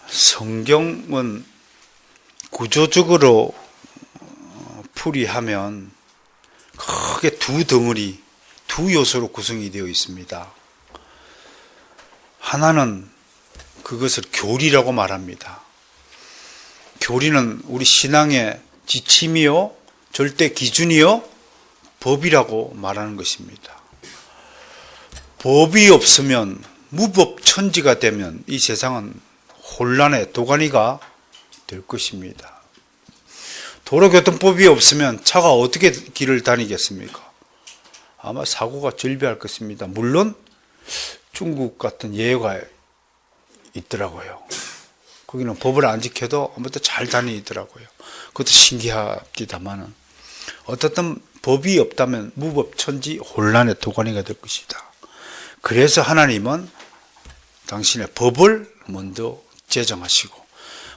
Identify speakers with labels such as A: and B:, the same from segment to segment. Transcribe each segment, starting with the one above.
A: 성경은 구조적으로 풀이하면 크게 두 덩어리, 두 요소로 구성이 되어 있습니다. 하나는 그것을 교리라고 말합니다. 교리는 우리 신앙의 지침이요, 절대 기준이요, 법이라고 말하는 것입니다. 법이 없으면, 무법천지가 되면 이 세상은 혼란의 도가니가 될 것입니다. 도로교통법이 없으면 차가 어떻게 길을 다니겠습니까? 아마 사고가 절비할 것입니다. 물론 중국 같은 예가 있더라고요. 거기는 법을 안 지켜도 아무튼 잘 다니더라고요. 그것도 신기합니다만은 어떻든 법이 없다면 무법천지 혼란의 도가니가 될 것이다. 그래서 하나님은 당신의 법을 먼저 제정하시고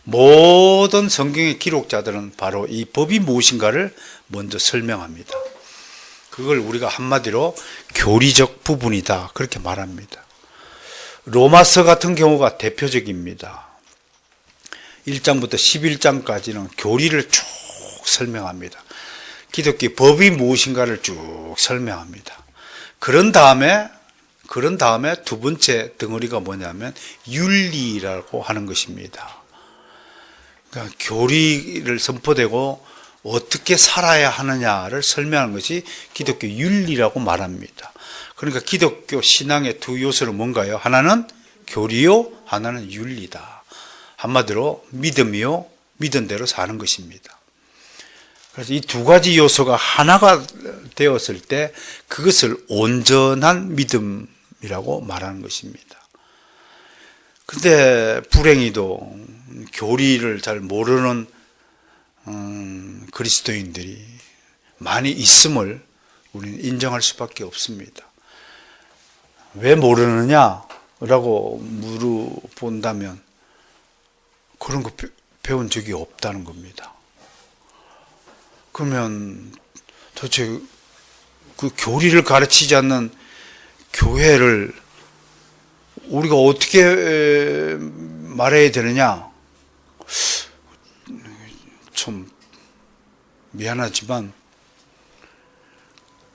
A: 모든 성경의 기록자들은 바로 이 법이 무엇인가를 먼저 설명합니다. 그걸 우리가 한마디로 교리적 부분이다 그렇게 말합니다. 로마서 같은 경우가 대표적입니다. 1장부터 11장까지는 교리를 쭉 설명합니다. 기독교 법이 무엇인가를 쭉 설명합니다. 그런 다음에 두 번째 덩어리가 뭐냐면 윤리라고 하는 것입니다. 그러니까 교리를 선포되고 어떻게 살아야 하느냐를 설명하는 것이 기독교 윤리라고 말합니다. 그러니까 기독교 신앙의 두 요소는 뭔가요? 하나는 교리요, 하나는 윤리다. 한마디로 믿음이요, 믿은 대로 사는 것입니다. 그래서 이 두 가지 요소가 하나가 되었을 때 그것을 온전한 믿음이라고 말하는 것입니다. 근데 불행히도 교리를 잘 모르는 그리스도인들이 많이 있음을 우리는 인정할 수밖에 없습니다. 왜 모르느냐라고 물어본다면 그런 거 배운 적이 없다는 겁니다. 그러면 도대체 그 교리를 가르치지 않는 교회를 우리가 어떻게 말해야 되느냐? 좀 미안하지만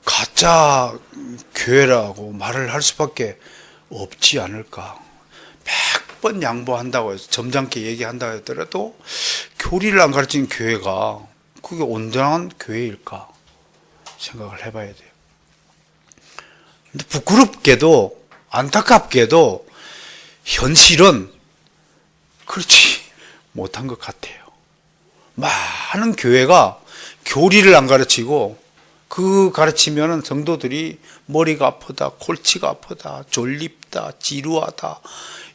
A: 가짜 교회라고 말을 할 수밖에 없지 않을까. 100번 양보한다고 해서 점잖게 얘기한다고 하더라도 교리를 안 가르치는 교회가 그게 온전한 교회일까 생각을 해봐야 돼요. 근데 부끄럽게도 안타깝게도 현실은 그렇지 못한 것 같아요. 많은 교회가 교리를 안 가르치고 그 가르치면은 성도들이 머리가 아프다, 골치가 아프다, 졸립다, 지루하다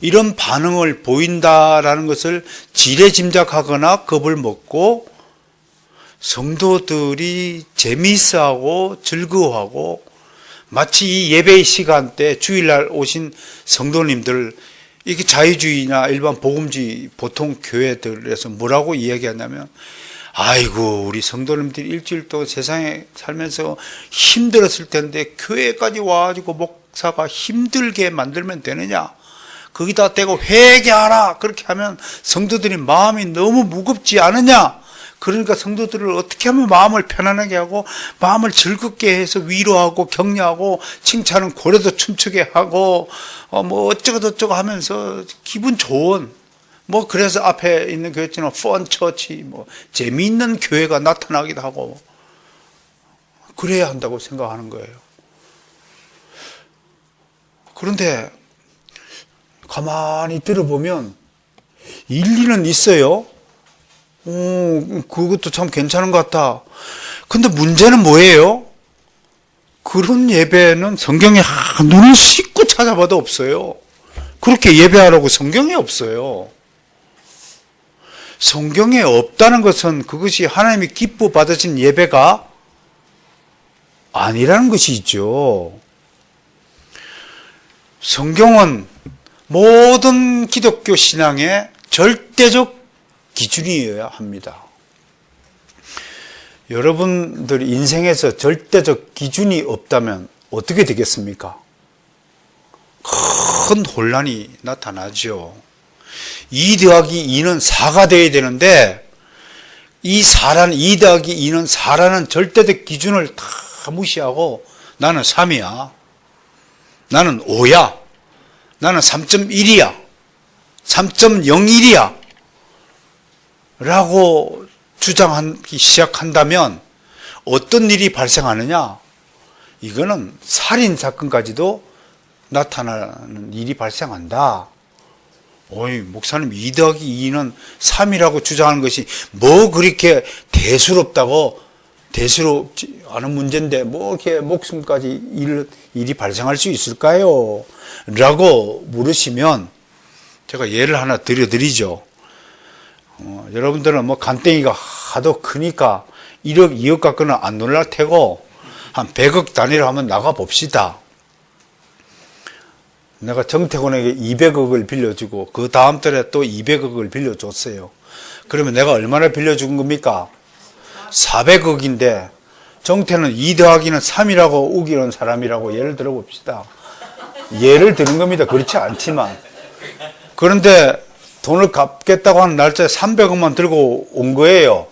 A: 이런 반응을 보인다라는 것을 지레짐작하거나 겁을 먹고 성도들이 재미있어하고 즐거워하고 마치 이 예배의 시간 때 주일날 오신 성도님들 이게 자유주의나 일반 복음주의 보통 교회들에서 뭐라고 이야기하냐면 아이고 우리 성도님들이 일주일 동안 세상에 살면서 힘들었을 텐데 교회까지 와가지고 목사가 힘들게 만들면 되느냐 거기다 대고 회개하라 그렇게 하면 성도들이 마음이 너무 무겁지 않으냐 그러니까 성도들을 어떻게 하면 마음을 편안하게 하고 마음을 즐겁게 해서 위로하고 격려하고 칭찬은 고래도 춤추게 하고 뭐 어쩌고저쩌고 하면서 기분 좋은 뭐 그래서 앞에 있는 교회처럼 펀 처치 뭐 재미있는 교회가 나타나기도 하고 그래야 한다고 생각하는 거예요. 그런데 가만히 들어보면 일리는 있어요. 그것도 참 괜찮은 것 같다. 근데 문제는 뭐예요? 그런 예배는 성경에 눈을 씻고 찾아봐도 없어요. 그렇게 예배하라고 성경에 없어요. 성경에 없다는 것은 그것이 하나님이 기뻐 받으신 예배가 아니라는 것이죠. 성경은 모든 기독교 신앙의 절대적 기준이어야 합니다. 여러분들 인생에서 절대적 기준이 없다면 어떻게 되겠습니까? 큰 혼란이 나타나죠. 2 더하기 2는 4가 돼야 되는데, 이 2 더하기 2는 4라는 절대적 기준을 다 무시하고 나는 3이야. 나는 5야. 나는 3.1이야. 3.01이야. 라고 주장하기 시작한다면 어떤 일이 발생하느냐? 이거는 살인사건까지도 나타나는 일이 발생한다. 어이, 목사님 2 더하기 2는 3이라고 주장하는 것이 뭐 그렇게 대수롭지 않은 문제인데 뭐 이렇게 목숨까지 일이 발생할 수 있을까요? 라고 물으시면 제가 예를 하나 드려드리죠. 여러분들은 뭐 간땡이가 하도 크니까 1억, 2억 갖고는 안 놀랄 테고 한 100억 단위로 한번 나가 봅시다. 내가 정태곤에게 200억을 빌려주고 그 다음 달에 또 200억을 빌려줬어요. 그러면 내가 얼마나 빌려준 겁니까? 400억인데 정태는 2 더하기는 3이라고 우기는 사람이라고 예를 들어봅시다. 예를 드는 겁니다. 그렇지 않지만. 그런데 돈을 갚겠다고 하는 날짜에 300억만 들고 온 거예요.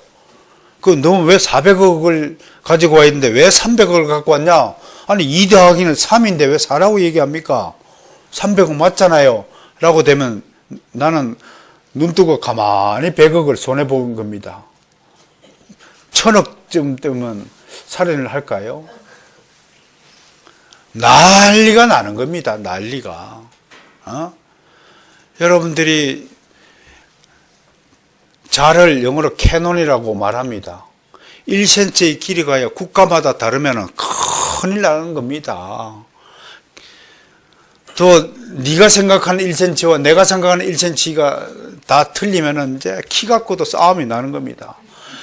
A: 너 왜 400억을 가지고 와 있는데 왜 300억을 갖고 왔냐? 아니 2 더하기는 3인데 왜 4라고 얘기합니까? 300억 맞잖아요. 라고 되면 나는 눈 뜨고 가만히 100억을 손해본 겁니다. 1000억쯤 되면 살인을 할까요? 난리가 나는 겁니다. 난리가. 여러분들이 자를 영어로 캐논이라고 말합니다. 1cm의 길이가 국가마다 다르면 큰일 나는 겁니다. 또 네가 생각하는 1cm와 내가 생각하는 1cm가 다 틀리면 이제 키 갖고도 싸움이 나는 겁니다.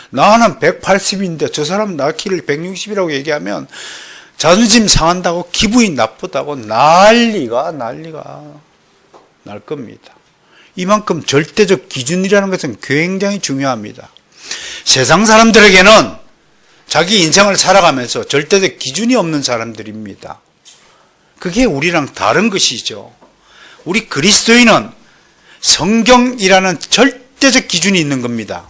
A: 나는 180인데 저 사람 나 키를 160이라고 얘기하면 자존심 상한다고 기분이 나쁘다고 난리가 날 겁니다. 이만큼 절대적 기준이라는 것은 굉장히 중요합니다. 세상 사람들에게는 자기 인생을 살아가면서 절대적 기준이 없는 사람들입니다. 그게 우리랑 다른 것이죠. 우리 그리스도인은 성경이라는 절대적 기준이 있는 겁니다.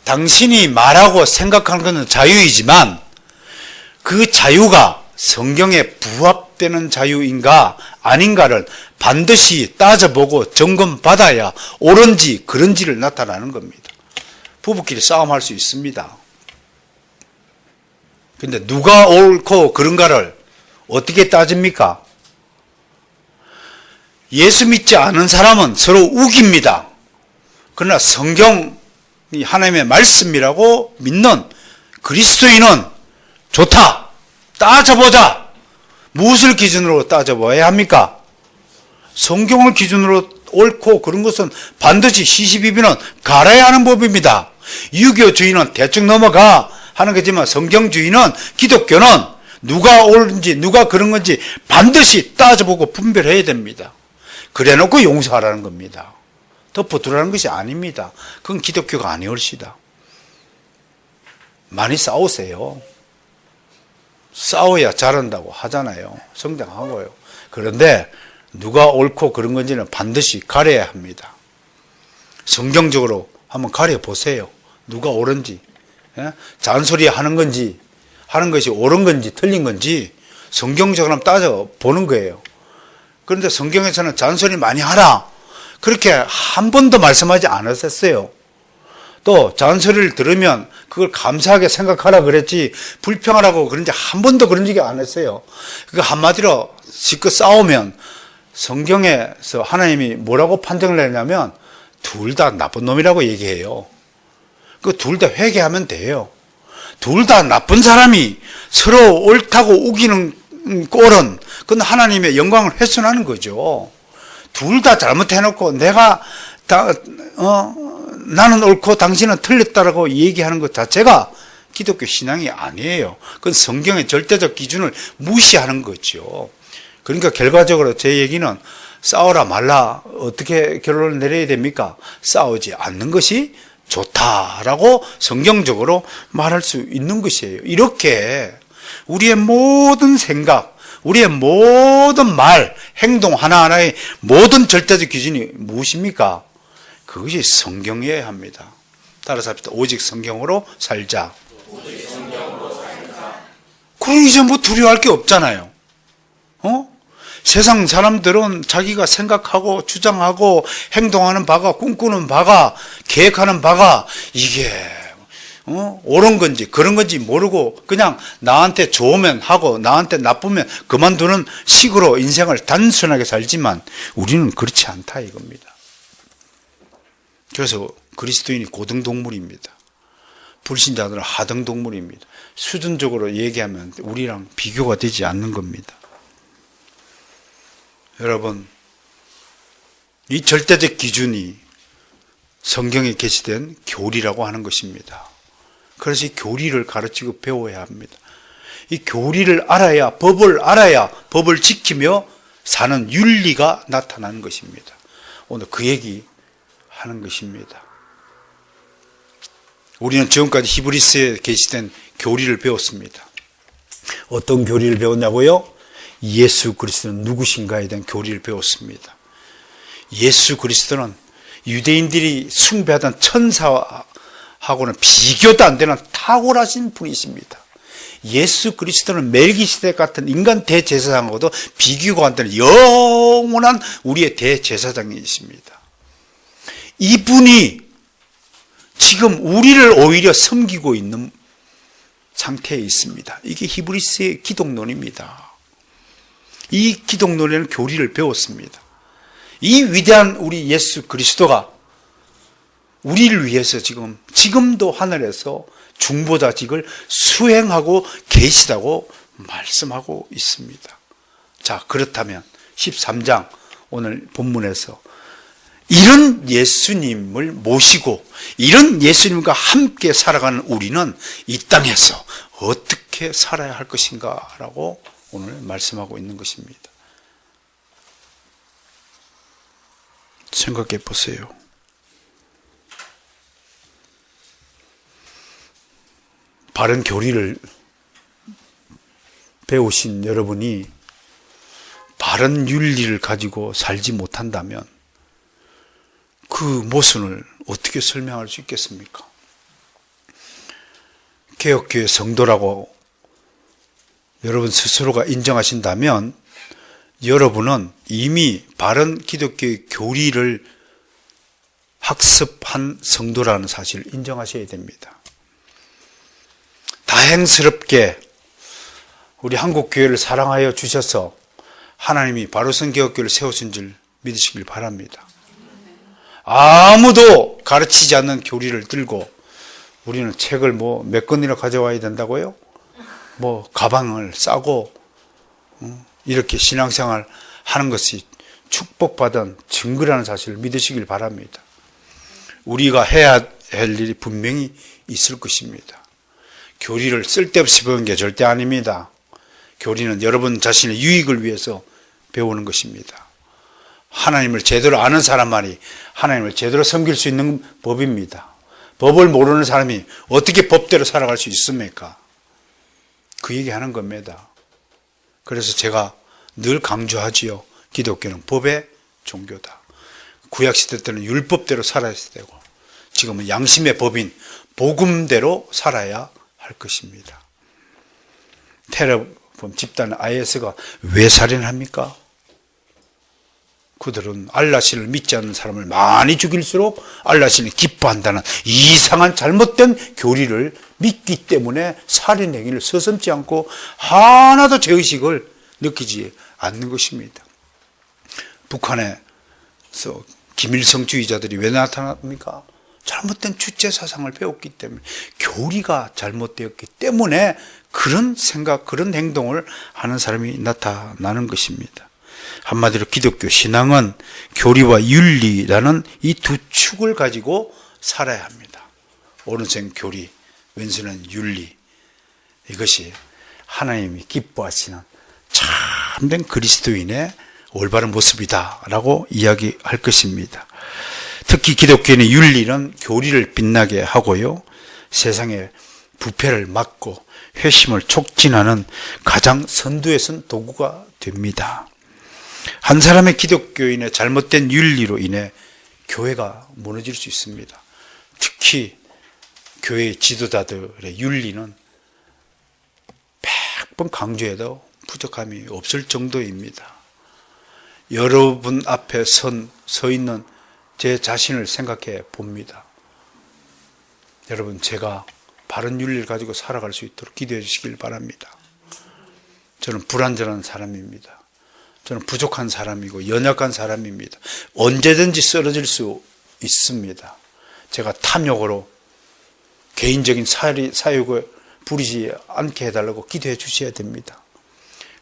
A: 당신이 말하고 생각하는 것은 자유이지만 그 자유가 성경에 부합되는 자유인가 아닌가를 반드시 따져보고 점검받아야 옳은지 그런지를 나타나는 겁니다. 부부끼리 싸움할 수 있습니다. 근데 누가 옳고 그런가를 어떻게 따집니까? 예수 믿지 않은 사람은 서로 우깁니다. 그러나 성경이 하나님의 말씀이라고 믿는 그리스도인은 좋다. 따져보자. 무엇을 기준으로 따져봐야 합니까? 성경을 기준으로 옳고 그런 것은 반드시 시시비비는 갈아야 하는 법입니다. 유교주의는 대충 넘어가 하는 거지만 성경주의는 기독교는 누가 옳은지 누가 그런 건지 반드시 따져보고 분별해야 됩니다. 그래놓고 용서하라는 겁니다. 덮어두라는 것이 아닙니다. 그건 기독교가 아니올시다. 많이 싸우세요. 싸워야 잘한다고 하잖아요. 성장하고요. 그런데 누가 옳고 그런 건지는 반드시 가려야 합니다. 성경적으로 한번 가려보세요. 누가 옳은지. 잔소리 하는 건지 하는 것이 옳은 건지 틀린 건지 성경적으로 한번 따져보는 거예요. 그런데 성경에서는 잔소리 많이 하라 그렇게 한 번도 말씀하지 않았었어요. 또 잔소리를 들으면 그걸 감사하게 생각하라 그랬지 불평하라고 그런지 한 번도 그런 적이 안 했어요. 그러니까 한마디로 실컷 싸우면 성경에서 하나님이 뭐라고 판정을 내냐면 둘 다 나쁜 놈이라고 얘기해요. 그 둘 다 회개하면 돼요. 둘 다 나쁜 사람이 서로 옳다고 우기는 꼴은 그건 하나님의 영광을 훼손하는 거죠. 둘 다 잘못해놓고 내가 나는 옳고 당신은 틀렸다라고 얘기하는 것 자체가 기독교 신앙이 아니에요. 그건 성경의 절대적 기준을 무시하는 거죠. 그러니까 결과적으로 제 얘기는 싸우라 말라 어떻게 결론을 내려야 됩니까? 싸우지 않는 것이 좋다라고 성경적으로 말할 수 있는 것이에요. 이렇게 우리의 모든 생각, 우리의 모든 말, 행동 하나하나의 모든 절대적 기준이 무엇입니까? 그것이 성경이어야 합니다. 따라서 합시다. 오직 성경으로 살자. 그럼 이제 뭐 두려워할 게 없잖아요. 세상 사람들은 자기가 생각하고 주장하고 행동하는 바가, 꿈꾸는 바가, 계획하는 바가 이게 옳은 건지 그런 건지 모르고 그냥 나한테 좋으면 하고 나한테 나쁘면 그만두는 식으로 인생을 단순하게 살지만 우리는 그렇지 않다 이겁니다. 그래서 그리스도인이 고등동물입니다. 불신자들은 하등동물입니다. 수준적으로 얘기하면 우리랑 비교가 되지 않는 겁니다. 여러분, 이 절대적 기준이 성경에 게시된 교리라고 하는 것입니다. 그래서 이 교리를 가르치고 배워야 합니다. 이 교리를 알아야, 법을 알아야 법을 지키며 사는 윤리가 나타나는 것입니다. 오늘 그 얘기 하는 것입니다. 우리는 지금까지 히브리서에 게시된 교리를 배웠습니다. 어떤 교리를 배웠냐고요? 예수 그리스도는 누구신가에 대한 교리를 배웠습니다. 예수 그리스도는 유대인들이 숭배하던 천사하고는 비교도 안 되는 탁월하신 분이십니다. 예수 그리스도는 멜기세덱 같은 인간 대제사장하고도 비교가 안 되는 영원한 우리의 대제사장이십니다. 이분이 지금 우리를 오히려 섬기고 있는 상태에 있습니다. 이게 히브리서의 기독론입니다. 이 기독론에는 교리를 배웠습니다. 이 위대한 우리 예수 그리스도가 우리를 위해서 지금도 하늘에서 중보자직을 수행하고 계시다고 말씀하고 있습니다. 자, 그렇다면 13장 오늘 본문에서 이런 예수님을 모시고 이런 예수님과 함께 살아가는 우리는 이 땅에서 어떻게 살아야 할 것인가 라고 오늘 말씀하고 있는 것입니다. 생각해 보세요. 바른 교리를 배우신 여러분이 바른 윤리를 가지고 살지 못한다면 그 모순을 어떻게 설명할 수 있겠습니까? 개혁교회 성도라고 여러분 스스로가 인정하신다면 여러분은 이미 바른 기독교의 교리를 학습한 성도라는 사실을 인정하셔야 됩니다. 다행스럽게 우리 한국교회를 사랑하여 주셔서 하나님이 바로선 개혁교회를 세우신 줄 믿으시길 바랍니다. 아무도 가르치지 않는 교리를 들고 우리는 책을 몇 권이나 가져와야 된다고요? 가방을 싸고 이렇게 신앙생활 하는 것이 축복받은 증거라는 사실을 믿으시길 바랍니다. 우리가 해야 할 일이 분명히 있을 것입니다. 교리를 쓸데없이 배우는 게 절대 아닙니다. 교리는 여러분 자신의 유익을 위해서 배우는 것입니다. 하나님을 제대로 아는 사람만이 하나님을 제대로 섬길 수 있는 법입니다. 법을 모르는 사람이 어떻게 법대로 살아갈 수 있습니까? 그 얘기하는 겁니다. 그래서 제가 늘 강조하지요. 기독교는 법의 종교다. 구약시대 때는 율법대로 살아야 되고 지금은 양심의 법인 복음대로 살아야 할 것입니다. 테러범 집단 IS가 왜 살인합니까? 그들은 알라신을 믿지 않는 사람을 많이 죽일수록 알라신이 기뻐한다는 이상한 잘못된 교리를 믿기 때문에 살인 행위를 서슴지 않고 하나도 죄의식을 느끼지 않는 것입니다. 북한에서 김일성주의자들이 왜 나타납니까? 잘못된 주체사상을 배웠기 때문에, 교리가 잘못되었기 때문에 그런 생각, 그런 행동을 하는 사람이 나타나는 것입니다. 한마디로 기독교 신앙은 교리와 윤리라는 이 두 축을 가지고 살아야 합니다. 오른손은 교리, 왼손은 윤리. 이것이 하나님이 기뻐하시는 참된 그리스도인의 올바른 모습이다라고 이야기할 것입니다. 특히 기독교인의 윤리는 교리를 빛나게 하고요, 세상에 부패를 막고 회심을 촉진하는 가장 선두에 선 도구가 됩니다. 한 사람의 기독교인의 잘못된 윤리로 인해 교회가 무너질 수 있습니다. 특히 교회 지도자들의 윤리는 100번 강조해도 부족함이 없을 정도입니다. 여러분 앞에 서 있는 제 자신을 생각해 봅니다. 여러분, 제가 바른 윤리를 가지고 살아갈 수 있도록 기도해 주시길 바랍니다. 저는 불완전한 사람입니다. 저는 부족한 사람이고 연약한 사람입니다. 언제든지 쓰러질 수 있습니다. 제가 탐욕으로 개인적인 사욕을 부리지 않게 해달라고 기도해 주셔야 됩니다.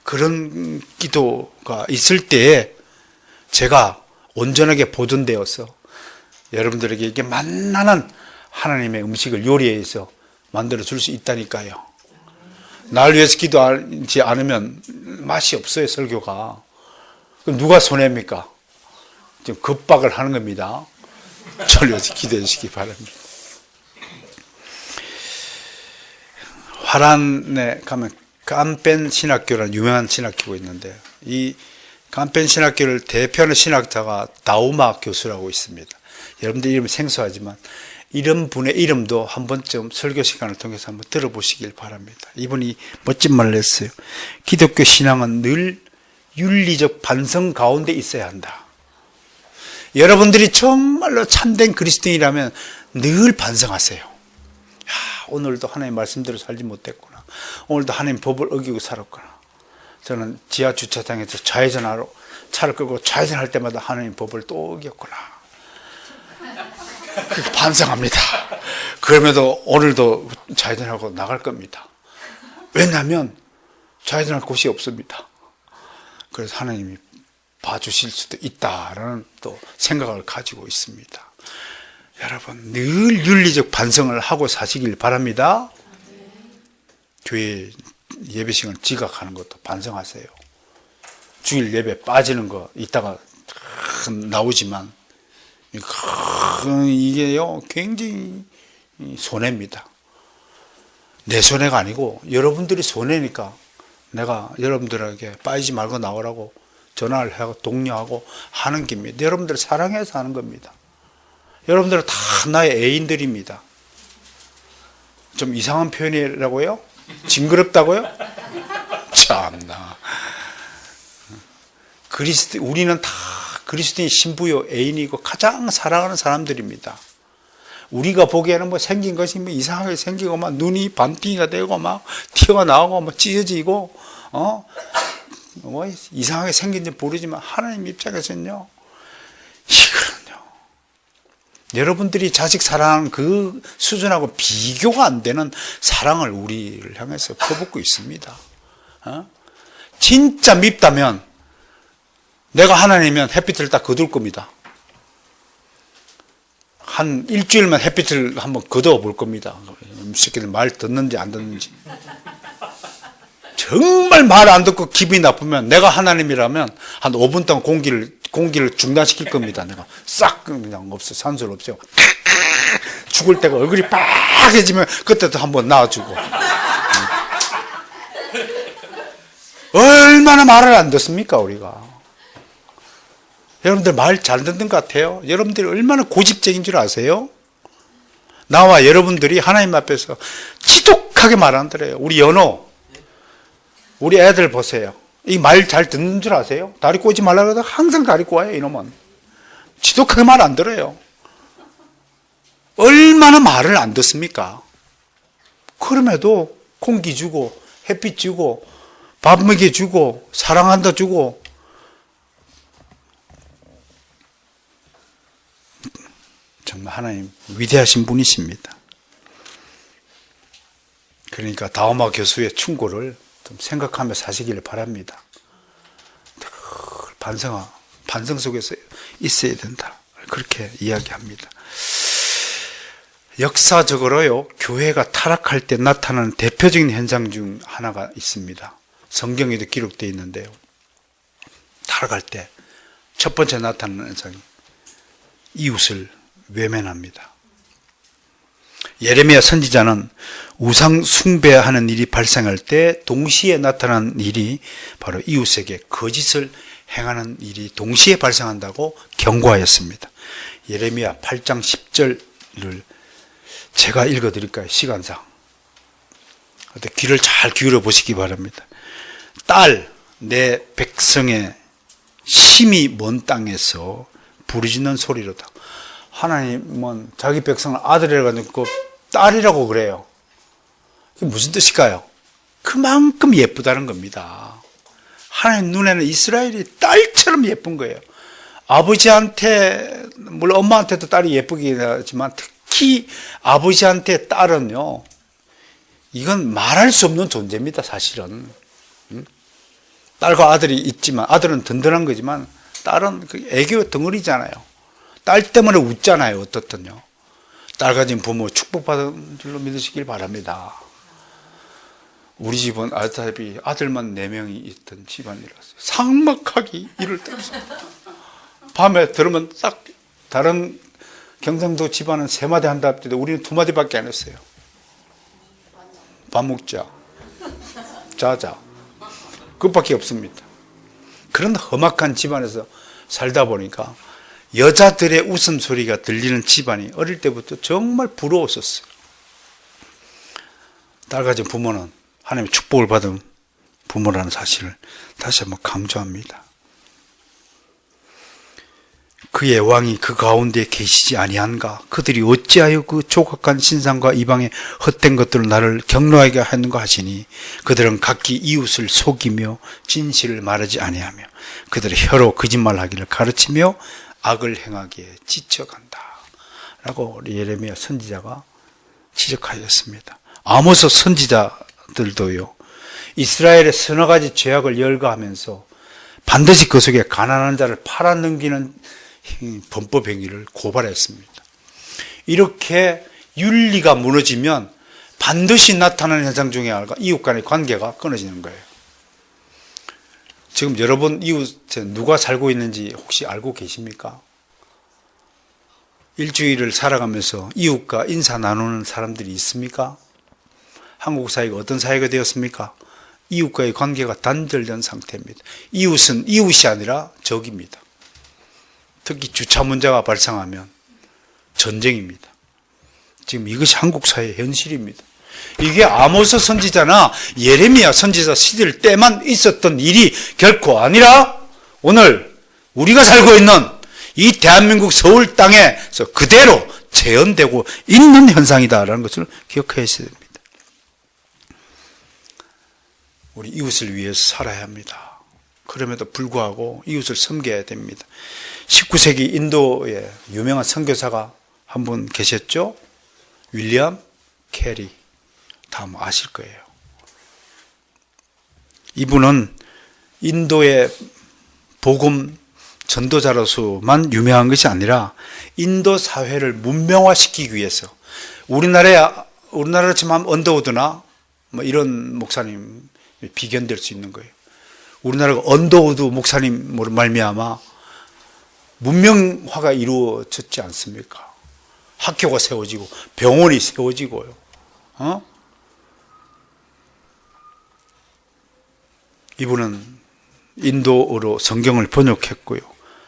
A: 그런 기도가 있을 때에 제가 온전하게 보존되어서 여러분들에게 이게 만나는 하나님의 음식을 요리해서 만들어 줄 수 있다니까요. 날 위해서 기도하지 않으면 맛이 없어요, 설교가. 그럼 누가 손해입니까? 지금 급박을 하는 겁니다. 저를 위해서 기도해 주시기 바랍니다. 화란에 가면 깜뺀 신학교라는 유명한 신학교가 있는데, 이 깜뺀 신학교를 대표하는 신학자가 다우마 교수라고 있습니다. 여러분들 이름이 생소하지만 이런 분의 이름도 한 번쯤 설교 시간을 통해서 한번 들어보시길 바랍니다. 이분이 멋진 말을 했어요. 기독교 신앙은 늘 윤리적 반성 가운데 있어야 한다. 여러분들이 정말로 참된 그리스도인이라면 늘 반성하세요. 오늘도 하나님 말씀대로 살지 못했구나. 오늘도 하나님 법을 어기고 살았구나. 저는 지하 주차장에서 좌회전하러 차를 끌고 좌회전할 때마다 하나님 법을 또 어겼구나. 그렇게 반성합니다. 그럼에도 오늘도 좌회전하고 나갈 겁니다. 왜냐하면 좌회전할 곳이 없습니다. 그래서 하나님이 봐주실 수도 있다라는 또 생각을 가지고 있습니다. 여러분, 늘 윤리적 반성을 하고 사시길 바랍니다. 교회 예배 시간 지각하는 것도 반성하세요. 주일 예배 빠지는 거 이따가 나오지만 이게요 굉장히 손해입니다. 내 손해가 아니고 여러분들이 손해니까 내가 여러분들에게 빠지지 말고 나오라고 전화를 하고 독려하고 하는 겁니다. 여러분들을 사랑해서 하는 겁니다. 여러분들은 다 나의 애인들입니다. 좀 이상한 표현이라고요? 징그럽다고요? 참나. 우리는 다 그리스도인 신부요 애인이고 가장 사랑하는 사람들입니다. 우리가 보기에는 뭐 생긴 것이 뭐 이상하게 생기고 막 눈이 반띵이가 되고 막 티가 나오고 뭐 찢어지고 뭐 이상하게 생긴지 모르지만 하나님 입장에서는요 이거는요 여러분들이 자식 사랑하는 그 수준하고 비교가 안 되는 사랑을 우리를 향해서 퍼붓고 있습니다. 진짜 밉다면 내가 하나님이면 햇빛을 딱 거둘 겁니다. 한 일주일만 햇빛을 한번 거두어 볼 겁니다. 새끼들 말 듣는지 안 듣는지. 정말 말 안 듣고 기분이 나쁘면 내가 하나님이라면 한 5분 동안 공기를 중단시킬 겁니다. 내가 싹 그냥 없어, 산소를 없애고 죽을 때가 얼굴이 빨개지면 그때도 한번 놔주고. 얼마나 말을 안 듣습니까 우리가. 여러분들 말 잘 듣는 것 같아요. 여러분들이 얼마나 고집적인 줄 아세요? 나와 여러분들이 하나님 앞에서 지독하게 말 안 들어요. 우리 연호, 우리 애들 보세요. 이 말 잘 듣는 줄 아세요? 다리 꼬지 말라고 해도 항상 다리 꼬아요, 이놈은. 지독하게 말 안 들어요. 얼마나 말을 안 듣습니까? 그럼에도 공기 주고, 햇빛 주고, 밥 먹여주고, 사랑한다 주고, 정말 하나님 위대하신 분이십니다. 그러니까 다우마 교수의 충고를 좀 생각하며 사시기를 바랍니다. 반성 속에서 있어야 된다. 그렇게 이야기합니다. 역사적으로요, 교회가 타락할 때 나타나는 대표적인 현상 중 하나가 있습니다. 성경에도 기록되어 있는데요. 타락할 때 첫 번째 나타나는 현상이 이웃을 외면합니다. 예레미야 선지자는 우상 숭배하는 일이 발생할 때 동시에 나타난 일이 바로 이웃에게 거짓을 행하는 일이 동시에 발생한다고 경고하였습니다. 예레미야 8장 10절을 제가 읽어드릴까요? 시간상. 귀를 잘 기울여 보시기 바랍니다. 딸, 내 백성의 심히 먼 땅에서 부르짖는 소리로다. 하나님은 자기 백성을 아들이라고 하고 딸이라고 그래요. 그게 무슨 뜻일까요? 그만큼 예쁘다는 겁니다. 하나님 눈에는 이스라엘이 딸처럼 예쁜 거예요. 아버지한테, 물론 엄마한테도 딸이 예쁘긴 하지만 특히 아버지한테 딸은요, 이건 말할 수 없는 존재입니다, 사실은. 딸과 아들이 있지만, 아들은 든든한 거지만, 딸은 애교 덩어리잖아요. 딸 때문에 웃잖아요, 어떻든요. 딸 가진 부모 축복받은 줄로 믿으시길 바랍니다. 우리 집은 아다비 아들만 4명이 있던 집안이라서 삭막하기 이를 때였습니다. 밤에 들으면 딱 다른 경상도 집안은 3마디 한다 합니다. 우리는 2마디밖에 안 했어요. 밥 먹자, 자자, 그것밖에 없습니다. 그런 험악한 집안에서 살다 보니까 여자들의 웃음소리가 들리는 집안이 어릴 때부터 정말 부러웠었어요. 딸 가진 부모는 하나님의 축복을 받은 부모라는 사실을 다시 한번 강조합니다. 그의 왕이 그 가운데 계시지 아니한가? 그들이 어찌하여 그 조각한 신상과 이방의 헛된 것들을 나를 경노하게 하는가 하시니 그들은 각기 이웃을 속이며 진실을 말하지 아니하며 그들의 혀로 거짓말하기를 가르치며 악을 행하기에 지쳐간다 라고 우리 예레미야 선지자가 지적하였습니다. 아모스 선지자들도요, 이스라엘의 서너 가지 죄악을 열거하면서 반드시 그 속에 가난한 자를 팔아넘기는 범법 행위를 고발했습니다. 이렇게 윤리가 무너지면 반드시 나타나는 현상 중에 하나가 이웃 간의 관계가 끊어지는 거예요. 지금 여러분 이웃에 누가 살고 있는지 혹시 알고 계십니까? 일주일을 살아가면서 이웃과 인사 나누는 사람들이 있습니까? 한국 사회가 어떤 사회가 되었습니까? 이웃과의 관계가 단절된 상태입니다. 이웃은 이웃이 아니라 적입니다. 특히 주차 문제가 발생하면 전쟁입니다. 지금 이것이 한국 사회의 현실입니다. 이게 아모스 선지자나 예레미야 선지자 시절 때만 있었던 일이 결코 아니라 오늘 우리가 살고 있는 이 대한민국 서울 땅에서 그대로 재현되고 있는 현상이다라는 것을 기억하셔야 됩니다. 우리 이웃을 위해서 살아야 합니다. 그럼에도 불구하고 이웃을 섬겨야 됩니다. 19세기 인도의 유명한 선교사가 한 분 계셨죠? 윌리엄 캐리. 다 아실 거예요. 이분은 인도의 복음 전도자로서만 유명한 것이 아니라 인도 사회를 문명화시키기 위해서 우리나라 치면 언더우드나 뭐 이런 목사님 비견될 수 있는 거예요. 우리나라가 언더우드 목사님으로 말미암아 문명화가 이루어졌지 않습니까? 학교가 세워지고 병원이 세워지고요. 이분은 인도어로 성경을 번역했고요.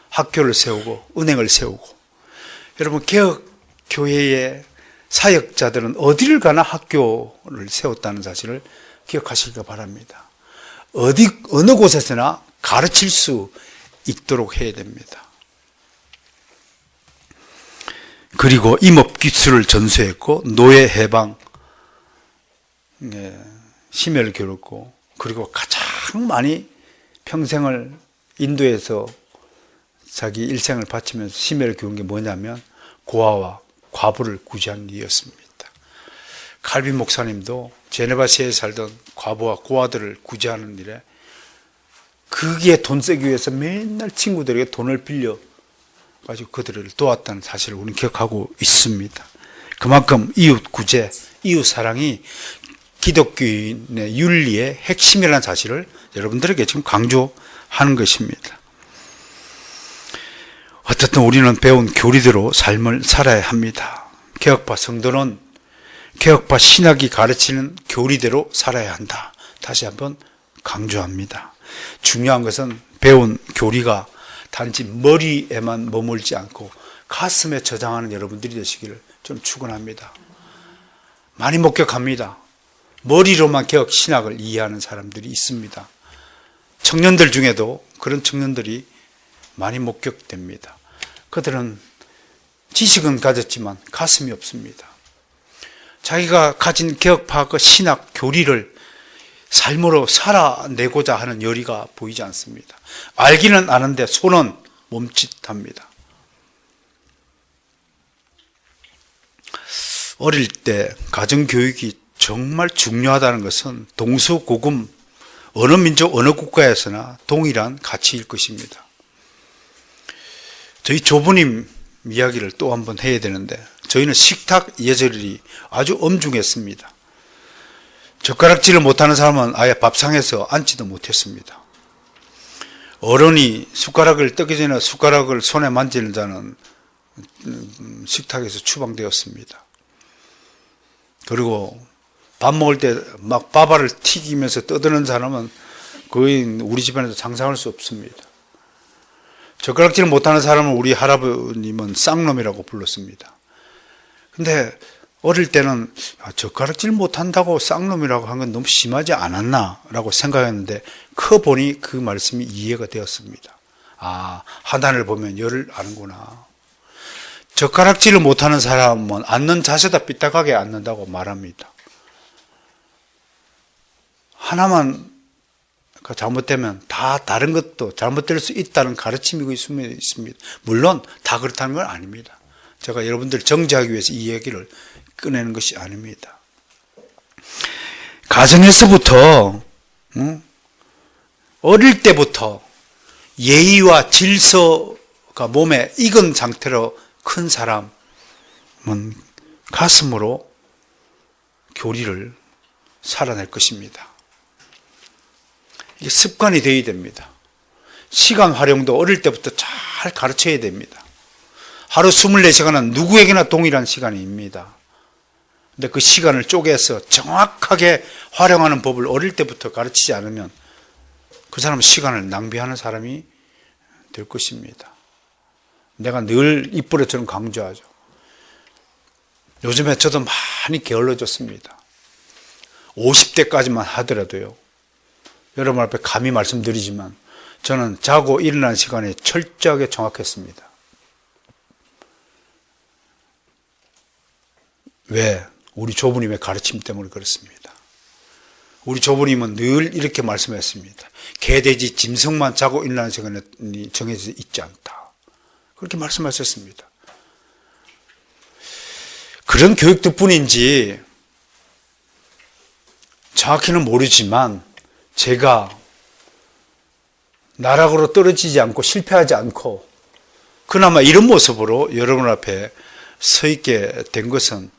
A: 학교를 세우고 은행을 세우고. 여러분 개혁교회의 사역자들은 어디를 가나 학교를 세웠다는 사실을 기억하시기 바랍니다. 어느 곳에서나 가르칠 수 있도록 해야 됩니다. 그리고 임업기술을 전수했고 노예 해방, 심혈을 기울였고 그리고 가장 많이 평생을 인도에서 자기 일생을 바치면서 심혈을 기울인 게 뭐냐면 고아와 과부를 구제하는 일이었습니다. 칼빈 목사님도 제네바시에 살던 과부와 고아들을 구제하는 일에 거기에 돈 쓰기 위해서 맨날 친구들에게 돈을 빌려 가지고 그들을 도왔다는 사실을 우리는 기억하고 있습니다. 그만큼 이웃 구제, 이웃 사랑이 기독교인의 윤리의 핵심이라는 사실을 여러분들에게 지금 강조하는 것입니다. 어쨌든 우리는 배운 교리대로 삶을 살아야 합니다. 개혁파 성도는 개혁파 신학이 가르치는 교리대로 살아야 한다. 다시 한번 강조합니다. 중요한 것은 배운 교리가 단지 머리에만 머물지 않고 가슴에 저장하는 여러분들이 되시기를 좀 축원합니다. 많이 목격합니다. 머리로만 개혁 신학을 이해하는 사람들이 있습니다. 청년들 중에도 그런 청년들이 많이 목격됩니다. 그들은 지식은 가졌지만 가슴이 없습니다. 자기가 가진 개혁파 그 신학 교리를 삶으로 살아내고자 하는 열의가 보이지 않습니다. 알기는 아는데 손은 멈칫합니다. 어릴 때 가정교육이 정말 중요하다는 것은 동서고금 어느 민족 어느 국가에서나 동일한 가치일 것입니다. 저희 조부님 이야기를 또 한번 해야 되는데 저희는 식탁 예절이 아주 엄중했습니다. 젓가락질을 못하는 사람은 아예 밥상에서 앉지도 못했습니다. 어른이 숟가락을 뜨기 전에 숟가락을 손에 만지는 자는 식탁에서 추방되었습니다. 그리고 밥 먹을 때 막 밥알을 튀기면서 떠드는 사람은 거의 우리 집안에서 상상할 수 없습니다. 젓가락질 못하는 사람은 우리 할아버님은 쌍놈이라고 불렀습니다. 근데 어릴 때는 젓가락질 못한다고 쌍놈이라고 한 건 너무 심하지 않았나 라고 생각했는데 커보니 그 말씀이 이해가 되었습니다. 아, 하단을 보면 열을 아는구나. 젓가락질을 못하는 사람은 앉는 자세다 삐딱하게 앉는다고 말합니다. 하나만 잘못되면 다 다른 것도 잘못될 수 있다는 가르침이 있습니다. 물론 다 그렇다는 건 아닙니다. 제가 여러분들 정지하기 위해서 이 얘기를 꺼내는 것이 아닙니다. 가정에서부터 어릴 때부터 예의와 질서가 몸에 익은 상태로 큰 사람은 가슴으로 교리를 살아낼 것입니다. 이게 습관이 되어야 됩니다. 시간 활용도 어릴 때부터 잘 가르쳐야 됩니다. 하루 24시간은 누구에게나 동일한 시간입니다. 근데 그 시간을 쪼개서 정확하게 활용하는 법을 어릴 때부터 가르치지 않으면 그 사람은 시간을 낭비하는 사람이 될 것입니다. 내가 늘 입버릇처럼 강조하죠. 요즘에 저도 많이 게을러졌습니다. 50대까지만 하더라도요. 여러분 앞에 감히 말씀드리지만 저는 자고 일어나는 시간이 철저하게 정확했습니다. 왜? 우리 조부님의 가르침 때문에 그렇습니다. 우리 조부님은 늘 이렇게 말씀했습니다. 개돼지 짐승만 자고 일어나는 시간이 정해져 있지 않다. 그렇게 말씀하셨습니다. 그런 교육 덕분인지 정확히는 모르지만 제가 나락으로 떨어지지 않고 실패하지 않고 그나마 이런 모습으로 여러분 앞에 서 있게 된 것은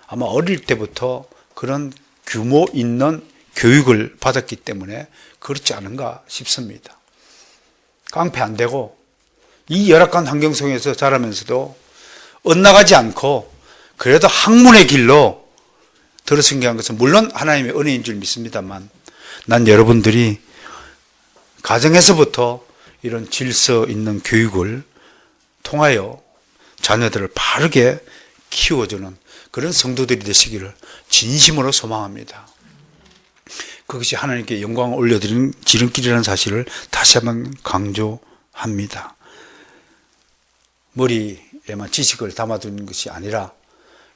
A: 아마 어릴 때부터 그런 규모 있는 교육을 받았기 때문에 그렇지 않은가 싶습니다. 깡패 안 되고 이 열악한 환경 속에서 자라면서도 엇나가지 않고 그래도 학문의 길로 들어서게 한 것은 물론 하나님의 은혜인 줄 믿습니다만 난 여러분들이 가정에서부터 이런 질서 있는 교육을 통하여 자녀들을 바르게 키워주는 그런 성도들이 되시기를 진심으로 소망합니다. 그것이 하나님께 영광을 올려드리는 지름길이라는 사실을 다시 한번 강조합니다. 머리에만 지식을 담아두는 것이 아니라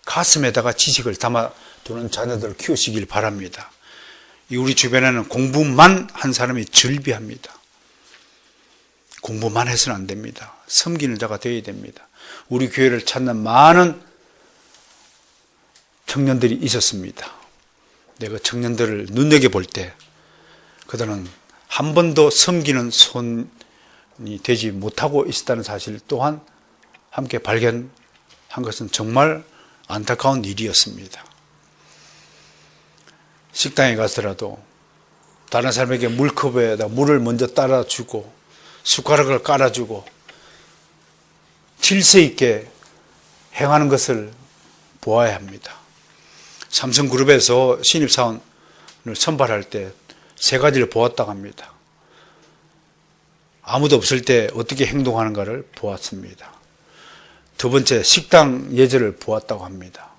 A: 가슴에다가 지식을 담아두는 자녀들을 키우시길 바랍니다. 우리 주변에는 공부만 한 사람이 즐비합니다. 공부만 해서는 안 됩니다. 섬기는 자가 되어야 됩니다. 우리 교회를 찾는 많은 청년들이 있었습니다. 내가 청년들을 눈여겨볼 때 그들은 한 번도 섬기는 손이 되지 못하고 있었다는 사실 또한 함께 발견한 것은 정말 안타까운 일이었습니다. 식당에 가서라도 다른 사람에게 물컵에다 물을 먼저 따라주고 숟가락을 깔아주고 질서 있게 행하는 것을 보아야 합니다. 삼성그룹에서 신입사원을 선발할 때 세 가지를 보았다고 합니다. 아무도 없을 때 어떻게 행동하는가를 보았습니다. 두 번째, 식당 예절을 보았다고 합니다.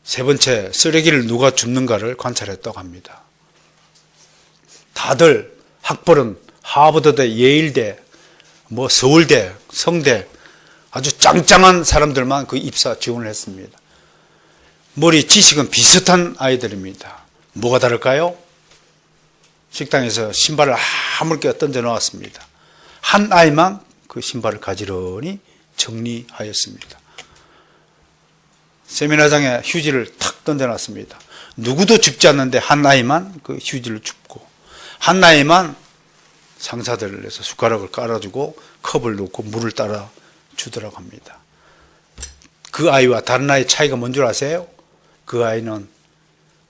A: 세 번째, 쓰레기를 누가 줍는가를 관찰했다고 합니다. 다들 학벌은 하버드대, 예일대, 서울대, 성대 아주 짱짱한 사람들만 그 입사 지원을 했습니다. 머리 지식은 비슷한 아이들입니다. 뭐가 다를까요? 식당에서 신발을 아무렇게 던져 놓았습니다. 한 아이만 그 신발을 가지런히 정리하였습니다. 세미나장에 휴지를 탁 던져 놨습니다. 누구도 줍지 않는데 한 아이만 그 휴지를 줍고, 한 아이만 상사들에서 숟가락을 깔아주고 컵을 놓고 물을 따라 주더라고 합니다. 그 아이와 다른 아이의 차이가 뭔 줄 아세요? 그 아이는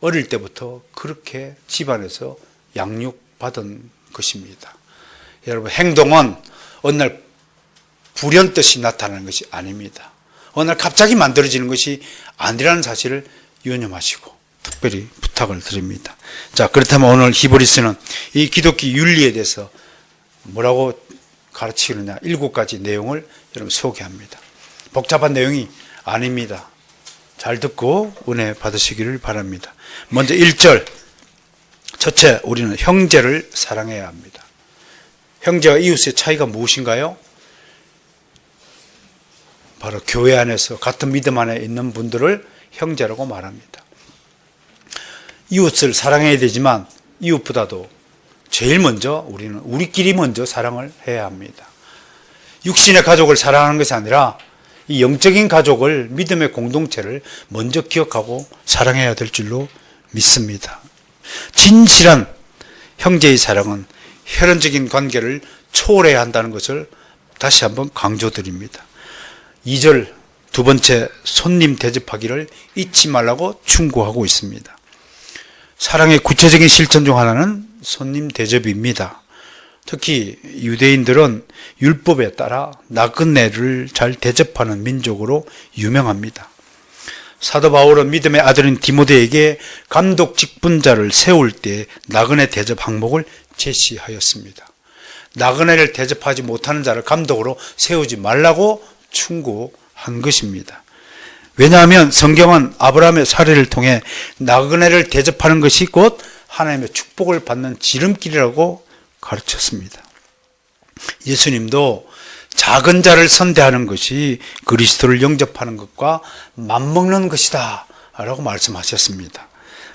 A: 어릴 때부터 그렇게 집안에서 양육받은 것입니다. 여러분, 행동은 어느 날 불현듯이 나타나는 것이 아닙니다. 어느 날 갑자기 만들어지는 것이 아니라는 사실을 유념하시고 특별히 부탁을 드립니다. 자, 그렇다면 오늘 히브리서는 이 기독교 윤리에 대해서 뭐라고 가르치느냐, 7가지 내용을 여러분 소개합니다. 복잡한 내용이 아닙니다. 잘 듣고 은혜 받으시기를 바랍니다. 먼저 1절, 첫째, 우리는 형제를 사랑해야 합니다. 형제와 이웃의 차이가 무엇인가요? 바로 교회 안에서 같은 믿음 안에 있는 분들을 형제라고 말합니다. 이웃을 사랑해야 되지만 이웃보다도 제일 먼저 우리는 우리끼리 먼저 사랑을 해야 합니다. 육신의 가족을 사랑하는 것이 아니라 이 영적인 가족을, 믿음의 공동체를 먼저 기억하고 사랑해야 될 줄로 믿습니다. 진실한 형제의 사랑은 혈연적인 관계를 초월해야 한다는 것을 다시 한번 강조드립니다. 2절, 두 번째, 손님 대접하기를 잊지 말라고 충고하고 있습니다. 사랑의 구체적인 실천 중 하나는 손님 대접입니다. 특히 유대인들은 율법에 따라 나그네를 잘 대접하는 민족으로 유명합니다. 사도 바울은 믿음의 아들인 디모데에게 감독 직분자를 세울 때 나그네 대접 항목을 제시하였습니다. 나그네를 대접하지 못하는 자를 감독으로 세우지 말라고 충고한 것입니다. 왜냐하면 성경은 아브라함의 사례를 통해 나그네를 대접하는 것이 곧 하나님의 축복을 받는 지름길이라고 가르쳤습니다. 예수님도 작은 자를 선대하는 것이 그리스도를 영접하는 것과 맞먹는 것이다 라고 말씀하셨습니다.